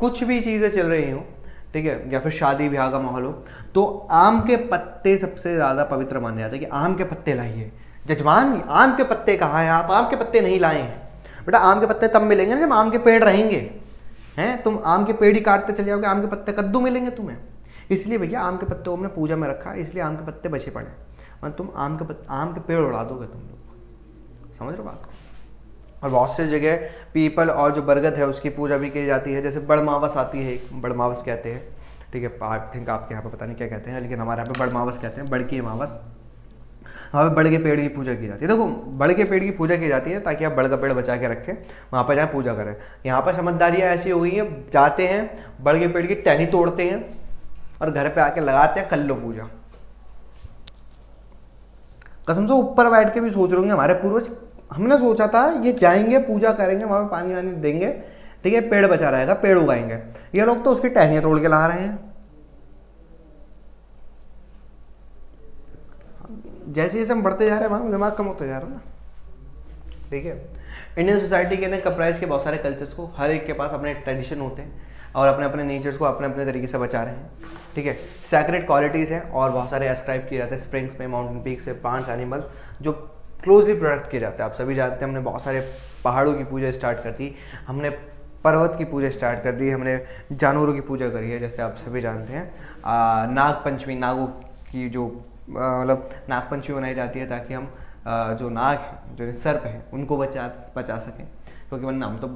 कुछ भी चीज़ें चल रही हो, ठीक है, या फिर शादी ब्याह का माहौल हो, तो आम के पत्ते सबसे ज़्यादा पवित्र माने जाते हैं कि आम के पत्ते लाइए। जजमान आम के पत्ते कहाँ हैं, आप आम के पत्ते नहीं लाए हैं। बेटा आम के पत्ते तब मिलेंगे ना जब आम के पेड़ रहेंगे, हैं तुम आम के पेड़ ही काटते चले जाओगे, आम के पत्ते कद्दू मिलेंगे तुम्हें। इसलिए भैया आम के पत्ते को हमने पूजा में रखा, इसलिए आम के पत्ते बचे पड़े, मतलब तुम आम के पेड़ उड़ा दोगे तुम लोग, समझ रहे हो बात को। और बहुत सी जगह पीपल और जो बरगद है उसकी पूजा भी की जाती है, जैसे बड़मावस आती है, बड़मावस कहते हैं, ठीक है, आई थिंक आपके यहाँ पे पता नहीं क्या कहते हैं, लेकिन हमारे यहाँ पे बड़मावस कहते हैं, बड़ की अमावस। वहाँ पे बड़ के पेड़ की पूजा की जाती है। देखो बड़ के पेड़ की पूजा की जाती है ताकि आप बड़ का पेड़ बचा के रखें, वहाँ पर जाए पूजा करें। यहाँ पर समझदारियाँ ऐसी हो गई हैं, जाते हैं बड़ के पेड़ की टहनी तोड़ते हैं और घर पे आके लगाते हैं, कर लो पूजा। कसम से ऊपर बैठ के भी सोच रहे होंगे हमारे पूर्वज, हमने सोचा था ये जाएंगे पूजा करेंगे, वहाँ पे पानी वानी देंगे, ठीक है, पेड़ बचा रहेगा, पेड़ उगाएंगे। ये लोग तो उसकी टहनियाँ तोड़ के ला रहे हैं। जैसे जैसे हम बढ़ते जा रहे हैं हमारा दिमाग कम होता जा रहा है ना, ठीक है। इंडियन सोसाइटी के अंदर कंप्राइज के बहुत सारे कल्चर्स को, हर एक के पास अपने ट्रेडिशन होते हैं और अपने अपने नेचर्स को अपने अपने तरीके से बचा रहे हैं, ठीक है। सैक्रेड क्वालिटीज़ हैं और बहुत सारे एस्क्राइब किए जाते हैं स्प्रिंग्स में, माउंटेन पीक्स से, प्लांट्स, एनिमल्स जो क्लोजली प्रोटेक्ट किए जाते हैं। आप सभी जानते हैं हमने बहुत सारे पहाड़ों की पूजा स्टार्ट कर दी, हमने पर्वत की पूजा स्टार्ट कर दी, हमने जानवरों की पूजा करी है, जैसे आप सभी जानते हैं। नाग पंचमी, नागों की जो मतलब नाग पंचमी मनाई जाती है ताकि हम जो नाग हैं, जो सर्प हैं, उनको बचा सकें, क्योंकि वरना हम तो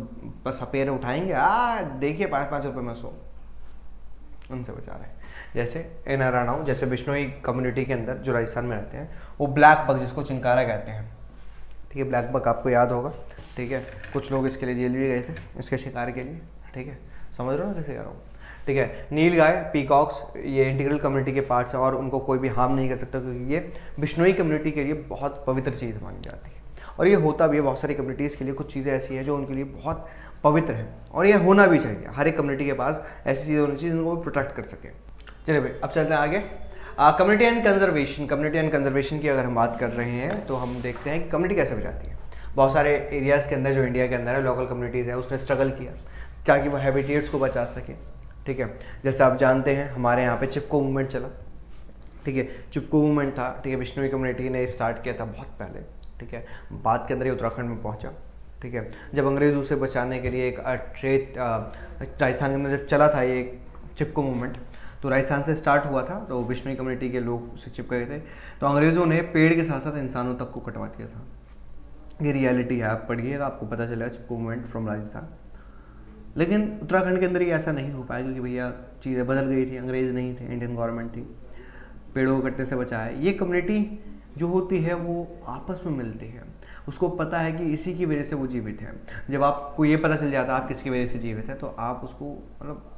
बस सपेरे उठाएंगे, देखिए 5-5 रुपये में 100, उनसे बचा रहे हैं। जैसे इन अरानाऊ, जैसे बिश्नोई कम्युनिटी के अंदर जो राजस्थान में रहते हैं, वो ब्लैक बग जिसको चिंकारा कहते हैं, ठीक है, ब्लैक बग आपको याद होगा, ठीक है। कुछ लोग इसके लिए जेल भी गए थे इसके शिकार के लिए, ठीक है, समझ रहे हो ना कैसे कह रहा हूँ, ठीक है। नील गाय, पीकॉक्स, ये इंटीग्रल कम्युनिटी के पार्ट्स हैं और उनको कोई भी हार्म नहीं कर सकता, क्योंकि ये बिश्नोई कम्युनिटी के लिए बहुत पवित्र चीज़ मानी जाती है। और ये होता भी है, बहुत सारी कम्युनिटीज़ के लिए कुछ चीज़ें ऐसी हैं जो उनके लिए बहुत पवित्र हैं और ये होना भी चाहिए। हर एक कम्युनिटी के पास ऐसी चीज़ें होनी चाहिए जिनको प्रोटेक्ट कर सके। चलिए भाई अब चलते हैं आगे। Community and conservation, community and conservation की अगर हम बात कर रहे हैं तो हम देखते हैं कि कम्युनिटी कैसे बचाती है। बहुत सारे एरियाज़ के अंदर जो इंडिया के अंदर है, लोकल कम्युनिटीज़ है, उसने स्ट्रगल किया ताकि वो हैबिटेट्स को बचा सके, ठीक है। जैसे आप जानते हैं हमारे यहाँ पे चिपको मूवमेंट चला, ठीक है, चिपको मूवमेंट था, ठीक है, बिश्नोई कम्युनिटी ने स्टार्ट किया था बहुत पहले, ठीक है, बाद के अंदर ये उत्तराखंड में पहुँचा, ठीक है। जब अंग्रेज़ों से बचाने के लिए एक राजस्थान के अंदर जब चला था ये चिपको मूवमेंट, तो राजस्थान से स्टार्ट हुआ था, तो बिश्नोई कम्युनिटी के लोग उससे चिपक गए थे, तो अंग्रेज़ों ने पेड़ के साथ साथ इंसानों तक को कटवा दिया था। ये रियलिटी है, आप पढ़िएगा आपको पता चलेगा, चिपको मूवमेंट फ्रॉम राजस्थान। लेकिन उत्तराखंड के अंदर ये ऐसा नहीं हो पाया क्योंकि भैया चीज़ें बदल गई थी, अंग्रेज़ नहीं थे, इंडियन गवर्नमेंट थी, पेड़ों को कटने से बचाया। ये कम्युनिटी जो होती है वो आपस में मिलती है, उसको पता है कि इसी की वजह से वो जीवित है। जब आपको ये पता चल जाता है आप किसकी वजह से जीवित है, तो आप उसको मतलब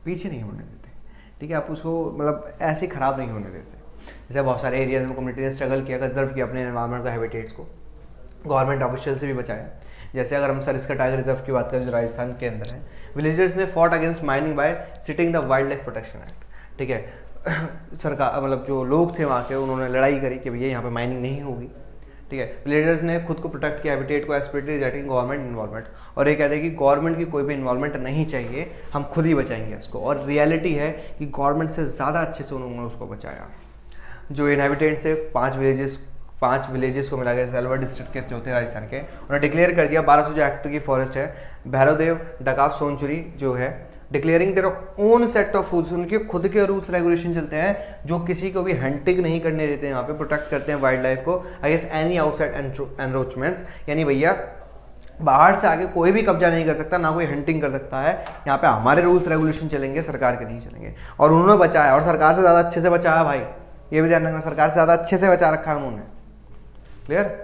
पीछे नहीं होने देते, ठीक है, आप उसको मतलब ऐसे ख़राब नहीं होने देते। जैसे बहुत सारे एरियाज में कम्युनिटी ने स्ट्रगल किया, कंजर्व किया अपने एनवायरमेंट का, हैबिटेट्स को, गवर्नमेंट ऑफिशियल से भी बचाया। जैसे अगर हम सरिस्का टाइगर रिजर्व की बात करें जो राजस्थान के अंदर है, विलेजर्स ने fought against mining bye sitting the wild life protection act, ठीक है। सरकार मतलब जो लोग थे वहाँ के, उन्होंने लड़ाई करी कि भैया यहाँ पे माइनिंग नहीं होगी, ठीक है। विलेजर्स ने खुद को प्रोटेक्ट किया, हैबिटेट को, एक्सप्लिसिटली रिजेक्टिंग गवर्नमेंट इन्वॉल्वमेंट, और ये कह रहे हैं कि गवर्नमेंट की कोई भी इन्वॉल्वमेंट नहीं चाहिए, हम खुद ही बचाएंगे इसको। और रियलिटी है कि गवर्नमेंट से ज़्यादा अच्छे से उन्होंने उसको बचाया। जो इनहैबिटेंट्स से 5 विलेजेस को मिला के सेल्वर डिस्ट्रिक्ट के जो थे राजस्थान के, उन्होंने डिक्लेयर कर दिया 1200 जो एक्ट की फॉरेस्ट है, भैरवदेव डकाफ सोनचुरी जो है, declaring their own set of rules, उनके खुद के रूल्स रेगुलेशन चलते हैं जो किसी को भी हंटिंग नहीं करने देते हैं, यहाँ पे प्रोटेक्ट करते हैं वाइल्ड लाइफ को अगेंस्ट एनी आउटसाइड एनरोचमेंट्स। यानी भैया बाहर से आके कोई भी कब्जा नहीं कर सकता, ना कोई हंटिंग कर सकता है, यहाँ पे हमारे रूल्स रेगुलेशन चलेंगे, सरकार के नहीं चलेंगे। और उन्होंने बचाया, और सरकार से ज़्यादा अच्छे से बचाया भाई, ये भी ध्यान रखना, सरकार से ज़्यादा अच्छे से बचा रखा है उन्होंने, क्लियर।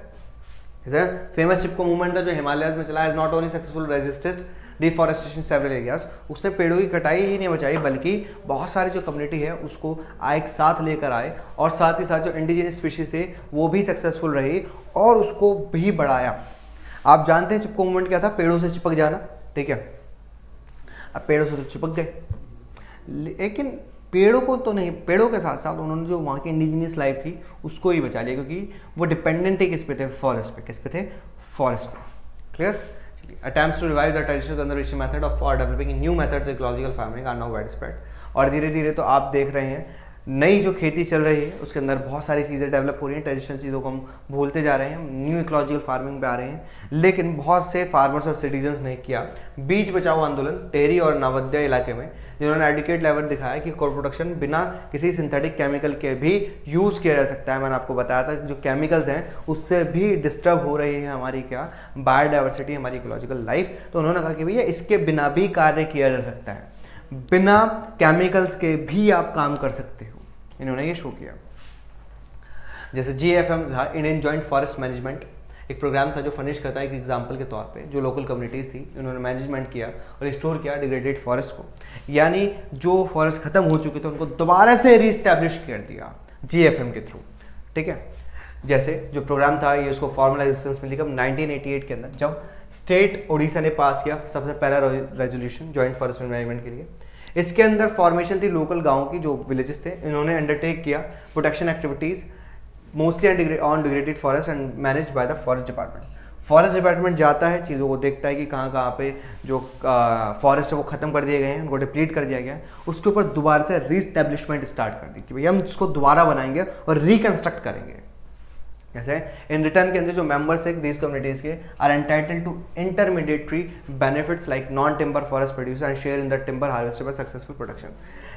जैसे फेमस चिपको मूवमेंट था जो हिमालयस में चला, is not only successful resisted deforestation several areas, उसने पेड़ों की कटाई ही नहीं बचाई बल्कि बहुत सारी जो कम्युनिटी है उसको एक साथ लेकर आए, और साथ ही साथ जो इंडिजिनस स्पीशीज थे वो भी सक्सेसफुल रही और उसको भी बढ़ाया। आप जानते हैं चिपको मूवमेंट क्या था, पेड़ों से चिपक जाना, ठीक है। अब पेड़ों से तो चिपक गए, लेकिन पेड़ों को तो नहीं, पेड़ों के साथ साथ उन्होंने जो वहाँ की इंडिजिनियस लाइफ थी उसको ही बचा लिया, क्योंकि वो डिपेंडेंट है किस पे थे, फॉरेस्ट पे। किस पे थे, फॉरेस्ट पे, clear. Attempts to revive the traditional conservation method of for developing new methods of ecological farming are now widespread. और धीरे धीरे तो आप देख रहे हैं नई जो खेती चल रही है उसके अंदर बहुत सारी चीज़ें डेवलप हो रही हैं, ट्रेडिशनल चीज़ों को हम भूलते जा रहे हैं, न्यू इकोलॉजिकल फार्मिंग पे आ रहे हैं, लेकिन बहुत से फार्मर्स और सिटीजन्स ने किया बीज बचाओ आंदोलन टेरी और नवोदय इलाके में, जिन्होंने एडुकेट लेवल दिखाया कि क्रॉप प्रोडक्शन बिना किसी सिंथेटिक केमिकल के भी यूज़ किया जा सकता है। मैंने आपको बताया था जो केमिकल्स हैं उससे भी डिस्टर्ब हो रही है हमारी क्या बायोडाइवर्सिटी, हमारी इकोलॉजिकल लाइफ। तो उन्होंने कहा कि भैया इसके बिना भी कार्य किया जा सकता है, बिना केमिकल्स के भी आप काम कर सकते हो, इन्होंने ये शो किया। जैसे GFM था, इंडियन जॉइंट फॉरेस्ट मैनेजमेंट, एक प्रोग्राम था जो फर्निश करता है एक एग्जांपल के तौर पे, जो लोकल कम्युनिटीज़ थी उन्होंने मैनेजमेंट किया और रिस्टोर किया डिग्रेडेड फॉरेस्ट को, यानी जो फॉरेस्ट खत्म हो चुके थे उनको दोबारा से रीस्टैब्लिश कर दिया GFM के थ्रू, ठीक है। जैसे जो प्रोग्राम था ये उसको फॉर्मल एग्जिस्टेंस मिली कब 1988 के अंदर, जब स्टेट उड़ीसा ने पास किया सबसे पहला रेजोल्यूशन जॉइंट फॉरेस्ट मैनेजमेंट के लिए। इसके अंदर फॉर्मेशन थी लोकल गाँव की, जो विलेजेस थे, इन्होंने अंडरटेक किया protection activities mostly on degraded forest and managed by the forest department. Forest department जाता है, चीज़ों को देखता है कि कहाँ कहाँ पे जो फॉरेस्ट है वो खत्म कर दिए गए हैं, उनको डिप्लीट कर दिया गया है, उसके ऊपर दोबारा से रीस्टैब्लिशमेंट स्टार्ट कर दी कि भैया हम इसको दोबारा बनाएंगे और रिकन्स्ट्रक्ट करेंगे। जैसे इन रिटर्न के अंदर जो मेंबर्स है दीज कम्युनिटीज के are entitled to intermediary benefits like non timber forest produce and share in the timber harvested by successful production.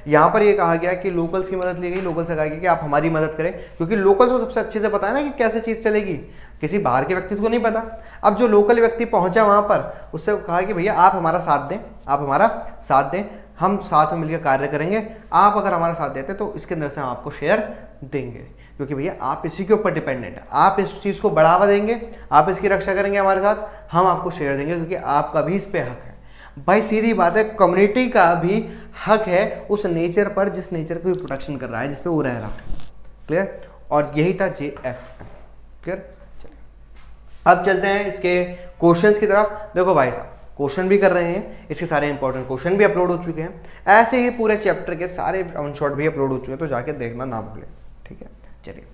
यहाँ पर ये कहा गया कि लोकल्स की मदद ली गई, लोकल से कहा गया कि आप हमारी मदद करें, क्योंकि लोकल्स को सबसे अच्छे से पता है ना कि कैसे चीज़ चलेगी, किसी बाहर के व्यक्ति को नहीं पता। अब जो लोकल व्यक्ति पहुंचा वहाँ पर उससे कहा कि भैया आप हमारा साथ दें, आप हमारा साथ दें, हम साथ में मिलकर कार्य करेंगे, आप अगर हमारा साथ देते तो इसके अंदर से हम आपको शेयर देंगे, क्योंकि भैया आप इसी के ऊपर डिपेंडेंट है, आप इस चीज़ को बढ़ावा देंगे, आप इसकी रक्षा करेंगे हमारे साथ, हम आपको शेयर देंगे, क्योंकि आपका भी इस पे हक है। भाई सीधी बात है, कम्युनिटी का भी हक है उस नेचर पर जिस नेचर को प्रोटेक्शन कर रहा है, जिस पे वो रह रहा है। क्लियर? और यही था JFM। क्लियर? चलिए अब चलते हैं इसके क्वेश्चंस की तरफ। देखो भाई साहब क्वेश्चन भी कर रहे हैं, इसके सारे इंपॉर्टेंट क्वेश्चन भी अपलोड हो चुके हैं, ऐसे ही पूरे चैप्टर के सारे ऑन शॉट भी अपलोड हो चुके हैं, तो जाके देखना ना भूलें, ठीक है। चलिए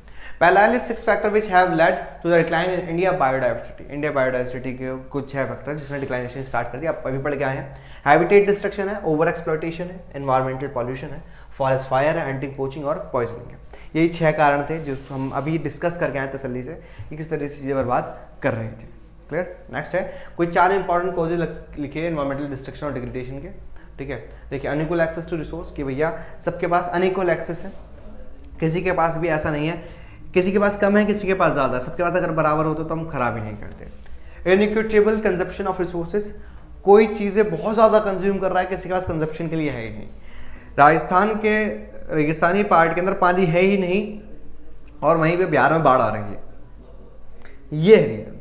पहला है 6 factor which have led to the decline in India biodiversity. India biodiversity के कुछ 6 फैक्टर जिसने डिक्लाइनेशन स्टार्ट कर दिया, आप अभी पढ़ के आए हैं। हैबिटेट डिस्ट्रक्शन है, ओवर एक्सप्लॉयटेशन है, एनवायरमेंटल पॉल्यूशन है, फॉरेस्ट फायर है, एंटी पोचिंग और पॉइजनिंग है। यही 6 कारण थे जो हम अभी डिस्कस करके आए तसल्ली से कि किस तरह से चीज़ें बर्बाद कर रहे थे। क्लियर? नेक्स्ट है कोई 4 इंपॉर्टेंट कॉजेज लिखे एनवायरमेंटल डिस्ट्रक्शन और डिग्रेडेशन के, ठीक है। देखिए अनइक्वल एक्सेस टू रिसोर्स, कि भैया सबके पास अनइक्वल एक्सेस है, किसी के पास भी ऐसा नहीं है किसी के पास कम है किसी के पास ज़्यादा, सबके पास अगर बराबर हो तो हम खराब ही नहीं करते। इनइक्विटेबल कंजप्शन ऑफ रिसोर्सेज, कोई चीज़ें बहुत ज़्यादा कंज्यूम कर रहा है, किसी के पास कंजप्शन के लिए है ही नहीं। राजस्थान के रेगिस्तानी पार्ट के अंदर पानी है ही नहीं और वहीं पे बिहार में बाढ़ आ रही है, ये है reason.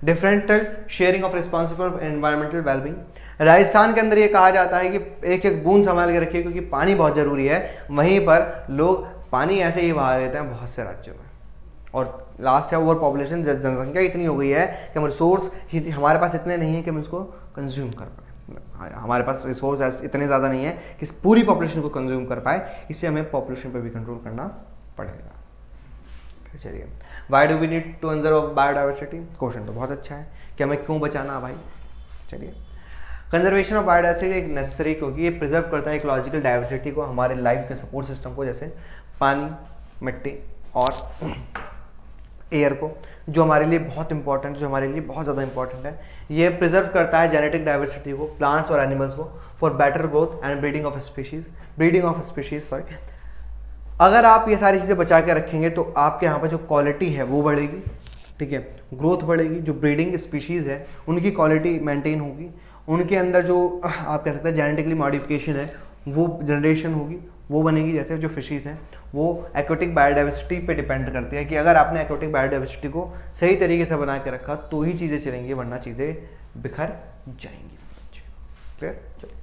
Differential sharing of responsible for environmental wellbeing, Rajasthan के अंदर ये कहा जाता है कि एक एक बूंद संभाल के रखिए क्योंकि पानी बहुत ज़रूरी है, वहीं पर लोग पानी ऐसे ही बहा देते हैं बहुत से राज्यों में। और लास्ट है ओवर पॉपुलेशन, जनसंख्या इतनी हो गई है कि हम रिसोर्स हमारे पास इतने नहीं है कि हम इसको कंज्यूम कर पाए, हमारे पास रिसोर्स इतने ज़्यादा नहीं है कि पूरी पॉपुलेशन को कंज्यूम कर पाए, इससे हमें पॉपुलेशन पर भी कंट्रोल करना पड़ेगा। चलिए why do we need to conserve biodiversity, question तो बहुत अच्छा है कि हमें क्यों बचाना भाई। चलिए कंजर्वेशन ऑफ बायोडाइवर्सिटी एक नेसेसरी, क्योंकि ये प्रिजर्व करता है इकोलॉजिकल डाइवर्सिटी को, हमारे लाइफ के सपोर्ट सिस्टम को, जैसे पानी, मिट्टी और एयर को, जो हमारे लिए बहुत इंपॉर्टेंट, जो हमारे लिए बहुत ज़्यादा इंपॉर्टेंट है। ये प्रिजर्व करता है जेनेटिक डाइवर्सिटी को, प्लांट्स और एनिमल्स को, for better growth and breeding of species sorry. अगर आप ये सारी चीज़ें बचा के रखेंगे तो आपके यहाँ पर जो क्वालिटी है वो बढ़ेगी, ठीक है, ग्रोथ बढ़ेगी, जो ब्रीडिंग स्पीशीज़ है उनकी क्वालिटी मेंटेन होगी, उनके अंदर जो आप कह सकते हैं जेनेटिकली मॉडिफिकेशन है वो जनरेशन होगी, वो बनेगी। जैसे जो फिशीज़ हैं वो एक्वेटिक बायोडाइवर्सिटी पे डिपेंड करती है कि अगर आपने एक्वेटिक बायोडाइवर्सिटी को सही तरीके से बना के रखा तो ही चीज़ें चलेंगी, वरना चीज़ें बिखर जाएंगी। क्लियर? चलिए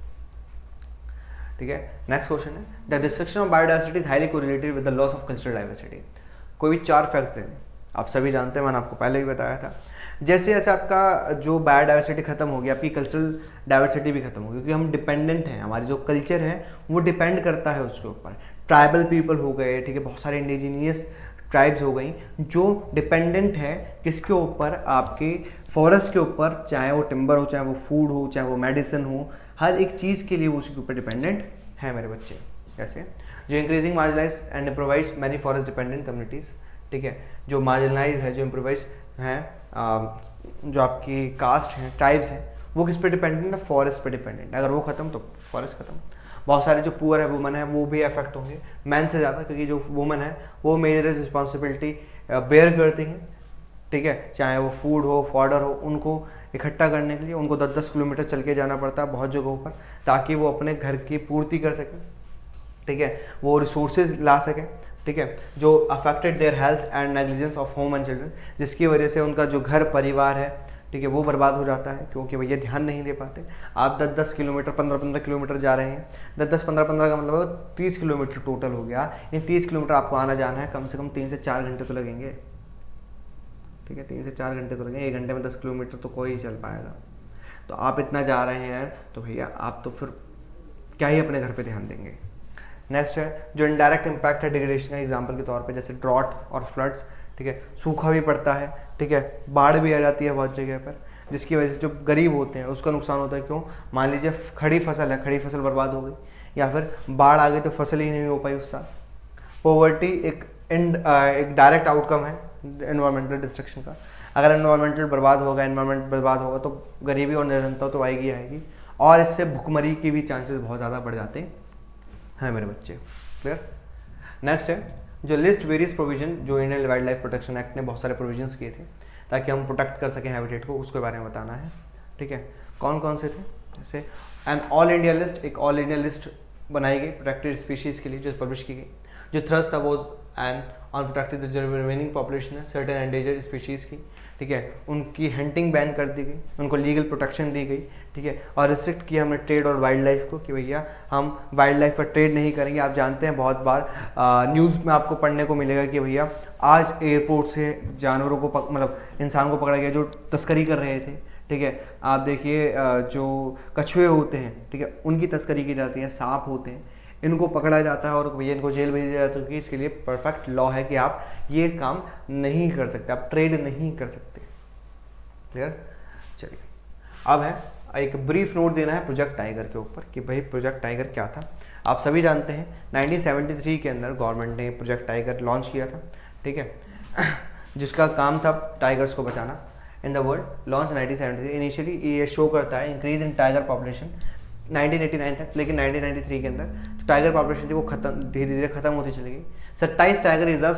ठीक है। नेक्स्ट क्वेश्चन है the destruction of biodiversity is highly correlated with the loss of cultural diversity. कोई भी 4 फैक्ट्स हैं, आप सभी जानते हैं, मैंने आपको पहले भी बताया था। जैसे जैसे आपका जो बायोडाइवर्सिटी खत्म होगी, आपकी कल्चरल डाइवर्सिटी भी खत्म होगी, क्योंकि हम डिपेंडेंट हैं, हमारी जो कल्चर है वो डिपेंड करता है उसके ऊपर। ट्राइबल पीपल हो गए, ठीक है, बहुत सारे इंडिजीनियस ट्राइब्स हो गई जो डिपेंडेंट है किसके ऊपर, आपके फॉरेस्ट के ऊपर, चाहे वो टिम्बर हो, चाहे वो फूड हो, चाहे वो मेडिसिन हो, हर एक चीज़ के लिए वो उसके ऊपर डिपेंडेंट है मेरे बच्चे। कैसे? जो increasing marginalise and improvise many forest dependent communities, ठीक है, जो मार्जिनलाइज है, जो इम्प्रोवाइज हैं, जो आपकी कास्ट हैं, ट्राइब्स हैं, वो किस पे डिपेंडेंट है? फॉरेस्ट पे डिपेंडेंट। अगर वो खत्म तो फॉरेस्ट खत्म। बहुत सारे जो पुअर है वुमन है वो भी अफेक्ट होंगे मैन से ज़्यादा, क्योंकि जो वुमन है वो मेजर रिस्पॉन्सिबिलिटी बेयर करती हैं, ठीक है, चाहे वो फूड हो, फॉडर हो, उनको इकट्ठा करने के लिए उनको 10-10 किलोमीटर चल के जाना पड़ता है बहुत जगहों पर, ताकि वो अपने घर की पूर्ति कर सकें, ठीक है, वो रिसोर्सेज ला सकें, ठीक है, जो affected their health and negligence of home and children, जिसकी वजह से उनका जो घर परिवार है, ठीक है, वो बर्बाद हो जाता है, क्योंकि भैया ध्यान नहीं दे पाते। आप 10-10 किलोमीटर, 15-15 किलोमीटर जा रहे हैं, 10-10, 15-15 का मतलब 30 किलोमीटर टोटल हो गया। ये 30 किलोमीटर आपको आना जाना है, कम से कम 3 से 4 घंटे तो लगेंगे, ठीक है, 3 से 4 घंटे तो लगेंगे। 1 घंटे में 10 किलोमीटर तो कोई ही चल पाएगा। तो आप इतना जा रहे हैं तो भैया आप तो फिर क्या ही अपने घर पे ध्यान देंगे। नेक्स्ट है जो इनडायरेक्ट इम्पैक्ट है डिग्रेडेशन का, एग्जांपल के तौर पे जैसे ड्रॉट और फ्लड्स, ठीक है, सूखा भी पड़ता है, ठीक है, बाढ़ भी आ जाती है बहुत जगह पर, जिसकी वजह से जो गरीब होते हैं उसका नुकसान होता है। क्यों? मान लीजिए खड़ी फसल है, खड़ी फसल बर्बाद हो गई, या फिर बाढ़ आ गई तो फसल ही नहीं हो पाई उस साल। पॉवर्टी एक डायरेक्ट आउटकम है एनवायरमेंटल डिस्ट्रक्शन का। अगर एनवायरमेंटल बर्बाद होगा, एनवायरमेंट बर्बाद होगा तो गरीबी और निरंतरता तो आएगी आएगी, और इससे भुखमरी के भी चांसेस बहुत ज़्यादा बढ़ जाते हैं मेरे बच्चे। क्लियर? नेक्स्ट है जो लिस्ट वेरियस प्रोविजन, जो Indian wild life protection act ने बहुत सारे प्रोविजंस किए थे ताकि हम प्रोटेक्ट कर सकें हैबिटेट को, उसके बारे में बताना है, ठीक है। कौन कौन से थे? जैसे एन ऑल इंडिया लिस्ट, एक ऑल इंडिया लिस्ट बनाई गई प्रोटेक्टेड स्पीशीज़ के लिए जो पब्लिश की गई। जो थ्रस्ट था वो एंड ऑन प्रोटेक्टेड जो रिमेनिंग पॉपुलेशन है सर्टेन एंडेंजर्ड स्पीशीज़ की, ठीक है, उनकी हंटिंग बैन कर दी गई, उनको लीगल प्रोटेक्शन दी गई, ठीक है, और रिस्ट्रिक्ट किया हमने ट्रेड और वाइल्ड लाइफ को कि भैया हम वाइल्ड लाइफ पर ट्रेड नहीं करेंगे। आप जानते हैं बहुत बार न्यूज़ में आपको पढ़ने को मिलेगा कि भैया आज एयरपोर्ट से जानवरों को मतलब इंसान को पकड़ा गया जो तस्करी कर रहे थे, ठीक है। आप देखिए जो कछुए होते हैं, ठीक है, उनकी तस्करी की जाती है, सांप होते हैं, इनको पकड़ा जाता है और भैया इनको जेल भेजा जाता है, क्योंकि इसके लिए परफेक्ट लॉ है कि आप ये काम नहीं कर सकते, आप ट्रेड नहीं कर सकते। क्लियर? चलिए अब है एक ब्रीफ नोट देना है प्रोजेक्ट टाइगर के ऊपर कि भाई प्रोजेक्ट टाइगर क्या था। आप सभी जानते हैं 1973 के अंदर गवर्नमेंट ने प्रोजेक्ट टाइगर लॉन्च किया था, ठीक है, जिसका काम था टाइगर्स को बचाना in the world. Launch 1973। Initially ये शो करता है इंक्रीज इन टाइगर पॉपुलेशन 1989 तक, लेकिन 1993 के अंदर जो टाइगर पॉपुलेशन थी वो खत्म, धीरे धीरे खत्म होती चली गई। 27 टाइगर रिजर्व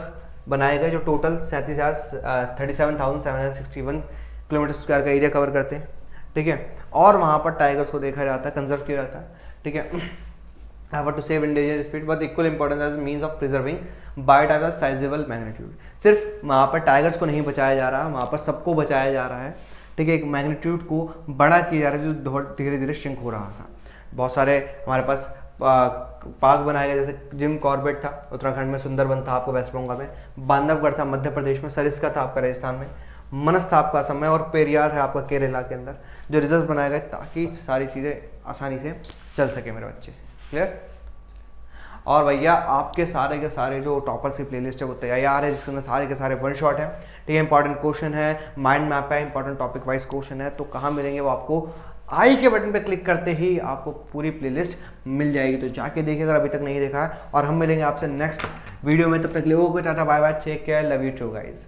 बनाए गए जो टोटल 37,761 किलोमीटर स्क्वायर का एरिया कवर करते हैं, ठीक है, और वहाँ पर टाइगर्स को देखा जाता है, कंजर्व किया जाता है, ठीक है। Effort to save endangered species but equal importance as means of preserving biodiversity sizable magnitude। सिर्फ वहाँ पर टाइगर्स को नहीं बचाया जा रहा, वहाँ पर सबको बचाया जा रहा है, ठीक है, एक मैग्नीट्यूड को बड़ा किया जा रहा है जो धीरे धीरे श्रिंक हो रहा था। बहुत सारे हमारे पास पार्क बनाए गए, जैसे जिम कॉर्बेट था उत्तराखंड में, सुंदरबन था आपको वेस्ट बंगाल में, बांधवगढ़ था मध्य प्रदेश में, सरिस्का था आपका राजस्थान में, मनस था आपका असम में, और पेरियार है आपका केरला के अंदर, जो रिजर्व बनाए गए ताकि सारी चीज़ें आसानी से चल सके मेरे बच्चे। क्लियर? और भैया आपके सारे के सारे जो टॉपर्स की प्लेलिस्ट है वो तैयार है, जिसके अंदर सारे के सारे वन शॉट है, ठीक है, इंपॉर्टेंट क्वेश्चन है, माइंड मैप है, इंपॉर्टेंट टॉपिक वाइज क्वेश्चन है। तो कहाँ मिलेंगे वो आपको आई के बटन पे क्लिक करते ही आपको पूरी प्लेलिस्ट मिल जाएगी, तो जाके देखिए अगर अभी तक नहीं देखा है। और हम मिलेंगे आपसे नेक्स्ट वीडियो में, तब तक लोगों को टाटा bye bye, take care, love you too guys.